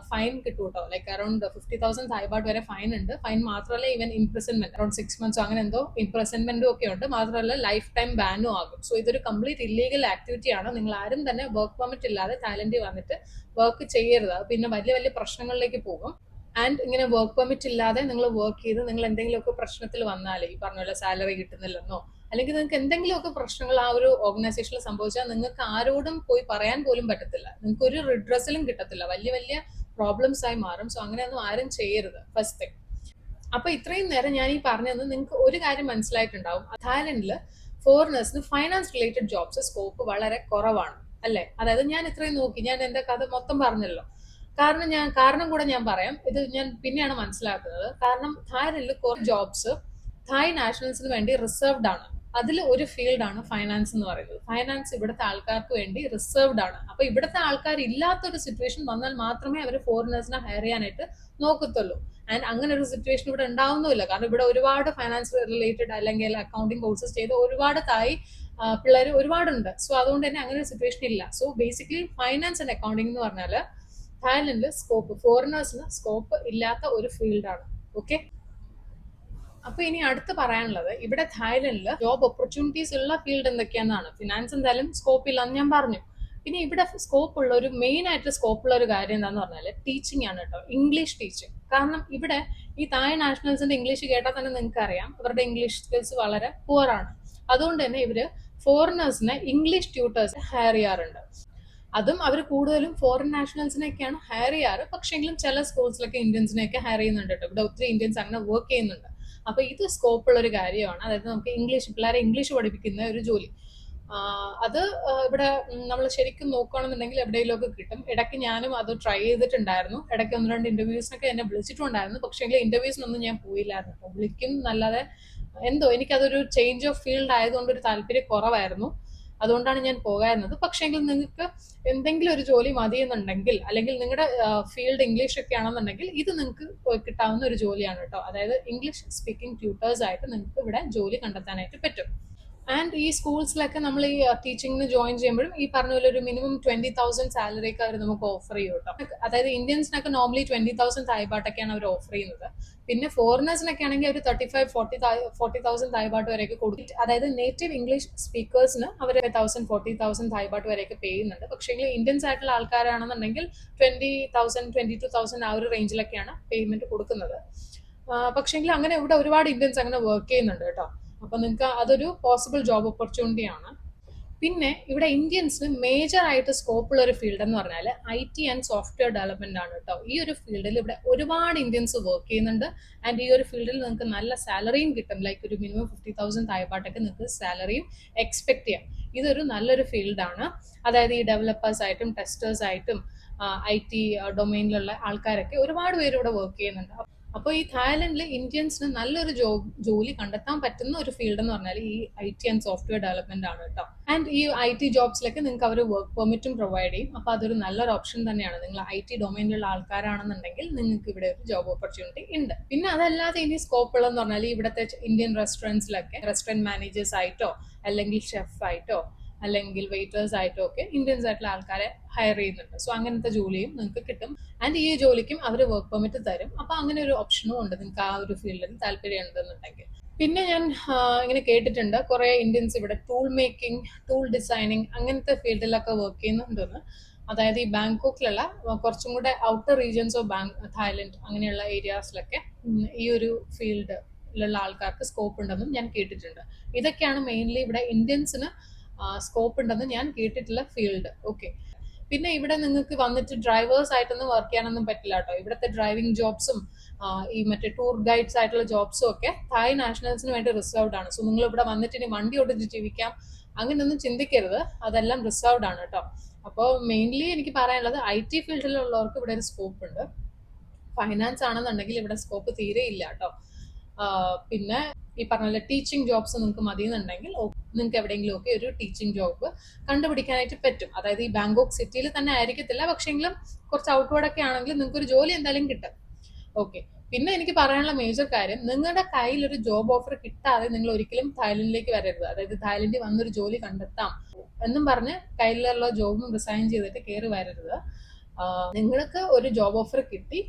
ഫൈൻ കിട്ടും കേട്ടോ. ലൈക്ക് അറൌണ്ട് 50,000 തായ് ബാട്ട് വരെ ഫൈൻ ഉണ്ട്. ഫൈൻ മാത്രമല്ല, ഈവൻ ഇംപ്രസൺമെന്റ് അറൌണ്ട് 6 months അങ്ങനെ എന്തോ ഇംപ്രസൺമെന്റും ഒക്കെ ഉണ്ട്. മാത്രമല്ല ലൈഫ് ടൈം ബാനും ആകും. സോ ഇതൊരു കംപ്ലീറ്റ് ഇല്ലീഗൽ ആക്ടിവിറ്റി ആണ്. നിങ്ങൾ ആരും തന്നെ വർക്ക് പെർമിറ്റ് ഇല്ലാതെ തായ്ലൻഡിൽ വന്നിട്ട് വർക്ക് ചെയ്യരുത്. പിന്നെ വലിയ വലിയ പ്രശ്നങ്ങളിലേക്ക് പോകും. ആൻഡ് ഇങ്ങനെ വർക്ക് പെർമിറ്റ് ഇല്ലാതെ നിങ്ങൾ വർക്ക് ചെയ്ത് നിങ്ങൾ എന്തെങ്കിലുമൊക്കെ പ്രശ്നത്തിൽ വന്നാൽ, ഈ പറഞ്ഞ പോലെ സാലറി കിട്ടുന്നില്ലെന്നോ അല്ലെങ്കിൽ നിങ്ങൾക്ക് എന്തെങ്കിലുമൊക്കെ പ്രശ്നങ്ങൾ ആ ഒരു ഓർഗനൈസേഷനിൽ സംഭവിച്ചാൽ നിങ്ങൾക്ക് ആരോടും പോയി പറയാൻ പോലും പറ്റത്തില്ല. നിങ്ങൾക്ക് ഒരു റിഡ്രസലും കിട്ടത്തില്ല. വലിയ വലിയ പ്രോബ്ലംസ് ആയി മാറും. സോ അങ്ങനെയൊന്നും ആരും ചെയ്യരുത്, ഫസ്റ്റ് തിങ്. അപ്പൊ ഇത്രയും നേരം ഞാൻ ഈ പറഞ്ഞത് നിങ്ങൾക്ക് ഒരു കാര്യം മനസ്സിലായിട്ടുണ്ടാവും. തായ്ലൻഡില് ഫോറിനേഴ്സിന് ഫൈനാൻസ് റിലേറ്റഡ് ജോബ്സ് സ്കോപ്പ് വളരെ കുറവാണ്, അല്ലേ? അതായത് ഞാൻ ഇത്രയും നോക്കി, ഞാൻ എന്റെ കഥ മൊത്തം പറഞ്ഞല്ലോ. കാരണം കൂടെ ഞാൻ പറയാം. ഇത് ഞാൻ പിന്നെയാണ് മനസ്സിലാക്കുന്നത്. കാരണം തായ്ലൻഡിൽ കുറെ ജോബ്സ് തായ് നാഷണൽസിന് വേണ്ടി റിസർവ്ഡ് ആണ്. അതിൽ ഒരു ഫീൽഡാണ് ഫൈനാൻസ് എന്ന് പറയുന്നത്. ഫൈനാൻസ് ഇവിടുത്തെ ആൾക്കാർക്ക് വേണ്ടി റിസർവ്ഡ് ആണ്. അപ്പൊ ഇവിടുത്തെ ആൾക്കാർ ഇല്ലാത്തൊരു സിറ്റുവേഷൻ വന്നാൽ മാത്രമേ അവർ ഫോറിനേഴ്സിനെ ഹയർ ചെയ്യാനായിട്ട് നോക്കത്തുള്ളൂ. ആൻഡ് അങ്ങനെ ഒരു സിറ്റുവേഷൻ ഇവിടെ ഉണ്ടാവുന്നില്ല. കാരണം ഇവിടെ ഒരുപാട് ഫൈനാൻസ് റിലേറ്റഡ് അല്ലെങ്കിൽ അക്കൗണ്ടിങ് കോഴ്സസ് ചെയ്ത് ഒരുപാട് തായ് പിള്ളേർ ഒരുപാടുണ്ട്. സോ അതുകൊണ്ട് തന്നെ അങ്ങനെ ഒരു സിറ്റുവേഷൻ ഇല്ല. So basically finance and accounting എന്ന് പറഞ്ഞാൽ തായ്ലൻഡിൽ ഫോറിനേഴ്സിന് സ്കോപ്പ് ഇല്ലാത്ത ഒരു ഫീൽഡാണ്. ഓക്കെ, അപ്പൊ ഇനി അടുത്ത് പറയാനുള്ളത്, ഇവിടെ തായ്ലൻഡിൽ ജോബ് ഓപ്പർച്യൂണിറ്റീസ് ഉള്ള ഫീൽഡ് എന്തൊക്കെയാണെന്നാണ്. ഫിനാൻസ് എന്തായാലും സ്കോപ്പ് ഇല്ലെന്ന് ഞാൻ പറഞ്ഞു. പിന്നെ ഇവിടെ സ്കോപ്പ് ഉള്ള ഒരു മെയിൻ ആയിട്ട് സ്കോപ്പ് ഉള്ള ഒരു കാര്യം എന്താന്ന് പറഞ്ഞാൽ ടീച്ചിങ് ആണ് കേട്ടോ. English teaching. കാരണം ഇവിടെ ഈ തായ് നാഷണൽസിന്റെ ഇംഗ്ലീഷ് കേട്ടാൽ തന്നെ നിങ്ങൾക്ക് അറിയാം, അവരുടെ ഇംഗ്ലീഷ് സ്കിൽസ് വളരെ പുവർ ആണ്. അതുകൊണ്ട് തന്നെ ഇവര് ഫോറിനേഴ്സിനെ ഇംഗ്ലീഷ് ട്യൂട്ടേഴ്സ് ഹയർ ചെയ്യാറുണ്ട്. അതും അവർ കൂടുതലും ഫോറിൻ നാഷണൽസിനെയൊക്കെയാണ് ഹയർ ചെയ്യാറ്. പക്ഷെങ്കിലും ചില സ്കൂൾസിലൊക്കെ ഇന്ത്യൻസിനെയൊക്കെ ഹയർ ചെയ്യുന്നുണ്ട് കേട്ടോ. ഇവിടെ ഒത്തിരി ഇന്ത്യൻസ് അങ്ങനെ വർക്ക് ചെയ്യുന്നുണ്ട്. അപ്പൊ ഇത് സ്കോപ്പ് ഉള്ള ഒരു കാര്യമാണ്. അതായത് നമുക്ക് പിള്ളേരെ ഇംഗ്ലീഷ് പഠിപ്പിക്കുന്ന ഒരു ജോലി. അത് ഇവിടെ നമ്മൾ ശരിക്കും നോക്കുകയാണെന്നുണ്ടെങ്കിൽ എവിടെയെങ്കിലുമൊക്കെ കിട്ടും. ഇടയ്ക്ക് ഞാനും അത് ട്രൈ ചെയ്തിട്ടുണ്ടായിരുന്നു. ഇടയ്ക്ക് 1-2 ഇന്റർവ്യൂസിനൊക്കെ എന്നെ വിളിച്ചിട്ടുണ്ടായിരുന്നു. പക്ഷേ ഇന്റർവ്യൂസിനൊന്നും ഞാൻ പോയില്ലായിരുന്നു കേട്ടോ. വിളിക്കും നല്ലാതെ എന്തോ എനിക്കതൊരു ചേഞ്ച് ഓഫ് ഫീൽഡ് ആയതുകൊണ്ട് ഒരു താല്പര്യം കുറവായിരുന്നു. അതുകൊണ്ടാണ് ഞാൻ പോകാറുന്നത്. പക്ഷേങ്കിൽ നിങ്ങൾക്ക് എന്തെങ്കിലും ഒരു ജോലി മതിയെന്നുണ്ടെങ്കിൽ, അല്ലെങ്കിൽ നിങ്ങളുടെ ഫീൽഡ് ഇംഗ്ലീഷ് ഒക്കെ ആണെന്നുണ്ടെങ്കിൽ ഇത് നിങ്ങൾക്ക് കിട്ടാവുന്ന ഒരു ജോലിയാണ് കേട്ടോ. അതായത് ഇംഗ്ലീഷ് സ്പീക്കിംഗ് ട്യൂട്ടേഴ്സ് ആയിട്ട് നിങ്ങൾക്ക് ഇവിടെ ജോലി കണ്ടെത്താനായിട്ട് പറ്റും. ആൻഡ് ഈ സ്കൂൾസിലൊക്കെ നമ്മൾ ഈ ടീച്ചിങ്ങിന് ജോയിൻ ചെയ്യുമ്പോഴും ഈ പറഞ്ഞ പോലെ ഒരു മിനിമം 20,000 സാലറി ഒക്കെ അവർ നമുക്ക് ഓഫർ ചെയ്യും കേട്ടോ. അതായത് ഇന്ത്യൻസിനൊക്കെ നോർമലി 20,000 തായ് ബാട്ടൊക്കെയാണ് അവർ ഓഫർ ചെയ്യുന്നത്. പിന്നെ ഫോറിനേഴ്സിനൊക്കെ ആണെങ്കിൽ അവർ 35-40,000 തായ് ബാട്ട് വരെയൊക്കെ കൊടുക്കും. അതായത് നേറ്റീവ് ഇംഗ്ലീഷ് സ്പീക്കേഴ്സിന് അവർ 40,000 തായ് ബാട്ട് വരെയൊക്കെ പേ ചെയ്യുന്നുണ്ട്. പക്ഷേ ഇന്ത്യൻസ് ആയിട്ടുള്ള ആൾക്കാരാണെന്നുണ്ടെങ്കിൽ 20,000 22,000 ആ ഒരു റേഞ്ചിലൊക്കെയാണ് പേയ്മെന്റ് കൊടുക്കുന്നത്. പക്ഷേങ്കിൽ അങ്ങനെ ഇവിടെ ഒരുപാട് ഇന്ത്യൻസ് അങ്ങനെ വർക്ക് ചെയ്യുന്നുണ്ട് കേട്ടോ. അപ്പൊ നിങ്ങൾക്ക് അതൊരു പോസിബിൾ ജോബ് ഓപ്പർച്യൂണിറ്റി ആണ്. പിന്നെ ഇവിടെ ഇന്ത്യൻസിന് മേജർ ആയിട്ട് സ്കോപ്പ് ഉള്ള ഒരു ഫീൽഡ് എന്ന് പറഞ്ഞാൽ IT ആൻഡ് സോഫ്റ്റ്വെയർ ഡെവലപ്മെന്റ് ആണ് കേട്ടോ. ഈ ഒരു ഫീൽഡിൽ ഇവിടെ ഒരുപാട് ഇന്ത്യൻസ് വർക്ക് ചെയ്യുന്നുണ്ട്. ആൻഡ് ഈ ഒരു ഫീൽഡിൽ നിങ്ങൾക്ക് നല്ല സാലറിയും കിട്ടും. ലൈക്ക് ഒരു മിനിമം 50,000 തായ്പാട്ടൊക്കെ നിങ്ങൾക്ക് സാലറിയും എക്സ്പെക്ട് ചെയ്യാം. ഇതൊരു നല്ലൊരു ഫീൽഡാണ്. അതായത് ഈ ഡെവലപ്പേഴ്സ് ആയിട്ടും ടെസ്റ്റേഴ്സ് ആയിട്ടും IT ഡൊമൈനിലുള്ള ആൾക്കാരൊക്കെ ഒരുപാട് പേര് ഇവിടെ വർക്ക് ചെയ്യുന്നുണ്ട്. അപ്പോൾ ഈ തായ്ലൻഡിൽ ഇന്ത്യൻസിന് നല്ലൊരു ജോലി കണ്ടെത്താൻ പറ്റുന്ന ഒരു ഫീൽഡ് എന്ന് പറഞ്ഞാൽ ഈ IT ആൻഡ് സോഫ്റ്റ്വെയർ ഡെവലപ്മെന്റ് ആണ് കേട്ടോ. ആൻഡ് ഈ IT ജോബ്സിലൊക്കെ നിങ്ങൾക്ക് അവർ വർക്ക് പെർമിറ്റും പ്രൊവൈഡ് ചെയ്യും. അപ്പോൾ അതൊരു നല്ലൊരു ഓപ്ഷൻ തന്നെയാണ്. നിങ്ങൾ IT ഡൊമൈനിലുള്ള ആൾക്കാരാണെന്നുണ്ടെങ്കിൽ നിങ്ങൾക്ക് ഇവിടെ ഒരു ജോബ് ഓപ്പർച്യൂണിറ്റി ഉണ്ട്. പിന്നെ അതല്ലാതെ ഇനി സ്കോപ്പ് ഉള്ളതെന്ന് പറഞ്ഞാൽ ഇവിടുത്തെ ഇന്ത്യൻ റെസ്റ്റോറൻറ്റ്സിലൊക്കെ റെസ്റ്റോറൻറ്റ് മാനേജേഴ്സ് ആയിട്ടോ അല്ലെങ്കിൽ ഷെഫ് ആയിട്ടോ അല്ലെങ്കിൽ വെയിറ്റേഴ്സ് ആയിട്ടോ ഒക്കെ ഇന്ത്യൻസ് ആയിട്ടുള്ള ആൾക്കാരെ ഹയർ ചെയ്യുന്നുണ്ട്. സോ അങ്ങനത്തെ ജോലിയും നിങ്ങൾക്ക് കിട്ടും. ആൻഡ് ഈ ജോലിക്കും അവർ വർക്ക് പെർമിറ്റ് തരും. അപ്പൊ അങ്ങനെ ഒരു ഓപ്ഷനും ഉണ്ട് നിങ്ങൾക്ക് ആ ഒരു ഫീൽഡിൽ താല്പര്യം ഉണ്ടെന്നുണ്ടെങ്കിൽ. പിന്നെ ഞാൻ ഇങ്ങനെ കേട്ടിട്ടുണ്ട് കുറെ ഇന്ത്യൻസ് ഇവിടെ ടൂൾ മേക്കിംഗ്, ടൂൾ ഡിസൈനിങ് അങ്ങനത്തെ ഫീൽഡിലൊക്കെ വർക്ക് ചെയ്യുന്നുണ്ടെന്ന്. അതായത് ഈ ബാങ്കോക്കിലുള്ള കുറച്ചും കൂടെ ഔട്ടർ റീജിയൻസ് ഓഫ് തായ്ലൻഡ് അങ്ങനെയുള്ള ഏരിയാസിലൊക്കെ ഈ ഒരു ഫീൽഡിലുള്ള ആൾക്കാർക്ക് സ്കോപ്പ് ഉണ്ടെന്നും ഞാൻ കേട്ടിട്ടുണ്ട്. ഇതൊക്കെയാണ് മെയിൻലി ഇവിടെ ഇന്ത്യൻസിന് സ്കോപ്പ് ഉണ്ടെന്ന് ഞാൻ കേട്ടിട്ടുള്ള ഫീൽഡ്. ഓക്കെ, പിന്നെ ഇവിടെ നിങ്ങൾക്ക് വന്നിട്ട് ഡ്രൈവേഴ്സ് ആയിട്ടൊന്നും വർക്ക് ചെയ്യാനൊന്നും പറ്റില്ല കേട്ടോ. ഇവിടുത്തെ ഡ്രൈവിംഗ് ജോബ്സും ഈ മറ്റേ ടൂർ ഗൈഡ്സ് ആയിട്ടുള്ള ജോബ്സും ഒക്കെ തായ് നാഷണൽസിന് വേണ്ടി റിസർവ്ഡ് ആണ്. സോ നിങ്ങൾ ഇവിടെ വന്നിട്ട് ഇനി വണ്ടി ഓടിച്ച് ജീവിക്കാം അങ്ങനെയൊന്നും ചിന്തിക്കരുത്, അതെല്ലാം റിസർവ്ഡ് ആണ് കേട്ടോ. അപ്പോൾ മെയിൻലി എനിക്ക് പറയാനുള്ളത് IT ഫീൽഡിലുള്ളവർക്ക് ഇവിടെ ഒരു സ്കോപ്പ് ഉണ്ട്. ഫൈനാൻസ് ആണെന്നുണ്ടെങ്കിൽ ഇവിടെ സ്കോപ്പ് തീരെ ഇല്ല കേട്ടോ. പിന്നെ ഈ പറഞ്ഞ ടീച്ചിങ് ജോബ്സ് നിങ്ങൾക്ക് മതിയെന്നുണ്ടെങ്കിൽ നിങ്ങൾക്ക് എവിടെയെങ്കിലും ഒക്കെ ഒരു ടീച്ചിങ് ജോബ് കണ്ടുപിടിക്കാനായിട്ട് പറ്റും. അതായത് ഈ ബാങ്കോക്ക് സിറ്റിയിൽ തന്നെ ആയിരിക്കത്തില്ല, പക്ഷെങ്കിലും കുറച്ച് ഔട്ട്വേർഡ് ഒക്കെ ആണെങ്കിൽ നിങ്ങൾക്ക് ഒരു ജോലി എന്തായാലും കിട്ടും. ഓക്കെ, പിന്നെ എനിക്ക് പറയാനുള്ള മേജർ കാര്യം, നിങ്ങളുടെ കയ്യിൽ ഒരു ജോബ് ഓഫർ കിട്ടാതെ നിങ്ങൾ ഒരിക്കലും തായ്ലൻഡിലേക്ക് വരരുത്. അതായത് തായ്ലൻഡിൽ വന്നൊരു ജോലി കണ്ടെത്താം എന്നും പറഞ്ഞ് കയ്യിലുള്ള ജോബും റിസൈൻ ചെയ്തിട്ട് കയറി വരരുത്. നിങ്ങൾക്ക് ഒരു ജോബ് ഓഫർ കിട്ടി,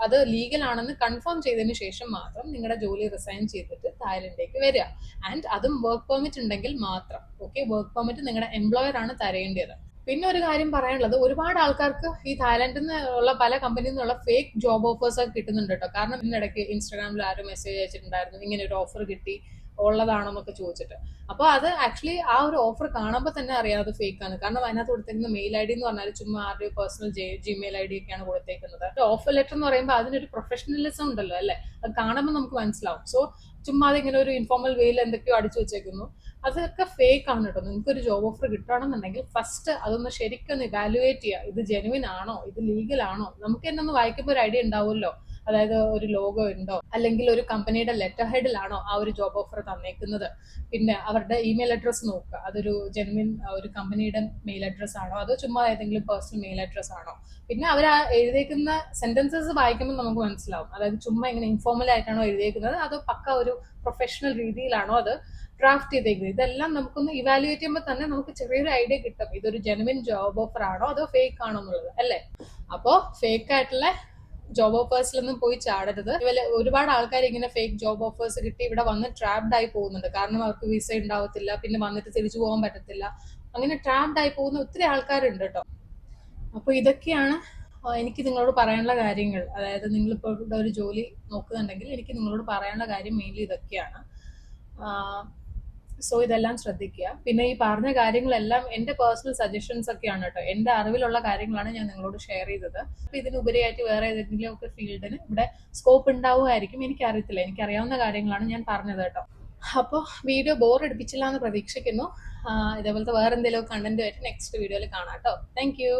അത് ലീഗൽ ആണെന്ന് കൺഫേം ചെയ്തതിന് ശേഷം മാത്രം നിങ്ങളുടെ ജോലി റിസൈൻ ചെയ്തിട്ട് തായ്ലൻഡിലേക്ക് വരിക. ആൻഡ് അതും വർക്ക് പെർമിറ്റ് ഉണ്ടെങ്കിൽ മാത്രം. ഓക്കെ, വർക്ക് പെർമിറ്റ് നിങ്ങളുടെ എംപ്ലോയർ ആണ് തരേണ്ടത്. പിന്നെ ഒരു കാര്യം പറയാനുള്ളത്, ഒരുപാട് ആൾക്കാർക്ക് ഈ തായ്ലൻഡിൽ നിന്നുള്ള പല കമ്പനിയിൽ നിന്നുള്ള ഫേക്ക് ജോബ് ഓഫേഴ്സ് ഒക്കെ കിട്ടുന്നുണ്ട് കേട്ടോ. കാരണം ഇതിനിടയ്ക്ക് ഇൻസ്റ്റാഗ്രാമിൽ ആരും മെസ്സേജ് അയച്ചിട്ടുണ്ടായിരുന്നു ഇങ്ങനെ ഒരു ഓഫർ കിട്ടി, ഉള്ളതാണെന്നൊക്കെ ചോദിച്ചിട്ട്. അപ്പോൾ അത് ആക്ച്വലി ആ ഒരു ഓഫർ കാണുമ്പോൾ തന്നെ അറിയാം അത് ഫേക്ക് ആണ്. കാരണം അതിനകത്ത് കൊടുത്തേക്കുന്ന മെയിൽ ID എന്ന് പറഞ്ഞാൽ ചുമ്മാ ആരുടെയും പേഴ്സണൽ Gmail ID ഒക്കെയാണ് കൊടുത്തേക്കുന്നത്. ഓഫർ ലെറ്റർ എന്ന് പറയുമ്പോൾ അതിനൊരു പ്രൊഫഷണലിസം ഉണ്ടല്ലോ അല്ലെ, അത് കാണുമ്പോൾ നമുക്ക് മനസ്സിലാവും. സോ ചുമ്മാ അതിങ്ങനെ ഒരു ഇൻഫോർമൽ വേയിൽ എന്തൊക്കെയോ അടിച്ചു വെച്ചേക്കുന്നു, അതൊക്കെ ഫേക്ക് ആണ് കേട്ടോ. നിങ്ങൾക്ക് ഒരു ജോബ് ഓഫർ കിട്ടുകയാണെന്നുണ്ടെങ്കിൽ ഫസ്റ്റ് അതൊന്ന് ശരിക്കും ഒന്ന് ഇവാലുവേറ്റ് ചെയ്യുക. ഇത് ജെനുവിൻ ആണോ, ഇത് ലീഗൽ ആണോ, നമുക്ക് തന്നെ ഒന്ന് വായിക്കുമ്പോൾ ഒരു ഐഡിയ ഉണ്ടാവുമല്ലോ. അതായത് ഒരു ലോഗോ ഉണ്ടോ, അല്ലെങ്കിൽ ഒരു കമ്പനിയുടെ ലെറ്റർ ഹെഡിലാണോ ആ ഒരു ജോബ് ഓഫർ തന്നേക്കുന്നത്. പിന്നെ അവരുടെ ഇമെയിൽ അഡ്രസ്സ് നോക്കുക, അതൊരു ജെനുവിൻ ഒരു കമ്പനിയുടെ മെയിൽ അഡ്രസ് ആണോ അതോ ചുമ്മാ ഏതെങ്കിലും പേഴ്സണൽ മെയിൽ അഡ്രസ് ആണോ. പിന്നെ അവർ എഴുതിയേക്കുന്ന സെന്റൻസസ് വായിക്കുമ്പോൾ നമുക്ക് മനസ്സിലാവും, അതായത് ചുമ്മാ ഇങ്ങനെ ഇൻഫോർമൽ ആയിട്ടാണോ എഴുതിയേക്കുന്നത് അതോ പക്ക ഒരു പ്രൊഫഷണൽ രീതിയിലാണോ അത് ഡ്രാഫ്റ്റ് ചെയ്തേക്കുന്നത്. ഇതെല്ലാം നമുക്കൊന്ന് ഇവാലുവേറ്റ് ചെയ്യുമ്പോൾ തന്നെ നമുക്ക് ചെറിയൊരു ഐഡിയ കിട്ടും ഇതൊരു ജെനുവിൻ ജോബ് ഓഫർ ആണോ അതോ ഫേക്ക് ആണോ എന്നുള്ളത് അല്ലേ. അപ്പോൾ ഫേക്ക് ആയിട്ടുള്ള ജോബ് ഓഫേഴ്സിലൊന്നും പോയി ചാടരുത്. ഇവര് ഒരുപാട് ആൾക്കാർ ഇങ്ങനെ ഫേക്ക് ജോബ് ഓഫേഴ്സ് കിട്ടി ഇവിടെ വന്ന് ട്രാപ്ഡ് ആയി പോകുന്നുണ്ട്. കാരണം അവർക്ക് വിസ ഉണ്ടാവത്തില്ല, പിന്നെ വന്നിട്ട് തിരിച്ചു പോകാൻ പറ്റത്തില്ല, അങ്ങനെ ട്രാപ്ഡ് ആയി പോകുന്ന ഒത്തിരി ആൾക്കാരുണ്ട് കേട്ടോ. അപ്പോൾ ഇതൊക്കെയാണ് എനിക്ക് നിങ്ങളോട് പറയാനുള്ള കാര്യങ്ങൾ. അതായത് നിങ്ങളിപ്പോൾ ഇവിടെ ഒരു ജോലി നോക്കുന്നുണ്ടെങ്കിൽ എനിക്ക് നിങ്ങളോട് പറയാനുള്ള കാര്യം മെയിൻലി ഇതൊക്കെയാണ്. സോ ഇതെല്ലാം ശ്രദ്ധിക്കുക. പിന്നെ ഈ പറഞ്ഞ കാര്യങ്ങളെല്ലാം എൻ്റെ പേഴ്സണൽ സജഷൻസ് ഒക്കെയാണ് കേട്ടോ, എൻ്റെ അറിവിലുള്ള കാര്യങ്ങളാണ് ഞാൻ നിങ്ങളോട് ഷെയർ ചെയ്തത്. അപ്പൊ ഇതിനുപരിയായിട്ട് വേറെ ഏതെങ്കിലും ഒക്കെ ഫീൽഡിന് ഇവിടെ സ്കോപ്പ് ഉണ്ടാവുമായിരിക്കും, എനിക്കറിയത്തില്ല. എനിക്കറിയാവുന്ന കാര്യങ്ങളാണ് ഞാൻ പറഞ്ഞത് കേട്ടോ. അപ്പോൾ വീഡിയോ ബോർ അടിപ്പിച്ചില്ല എന്ന് പ്രതീക്ഷിക്കുന്നു. ഇതേപോലത്തെ വേറെ എന്തെങ്കിലും കണ്ടന്റ് ആയിട്ട് നെക്സ്റ്റ് വീഡിയോയിൽ കാണാം കേട്ടോ. Thank you.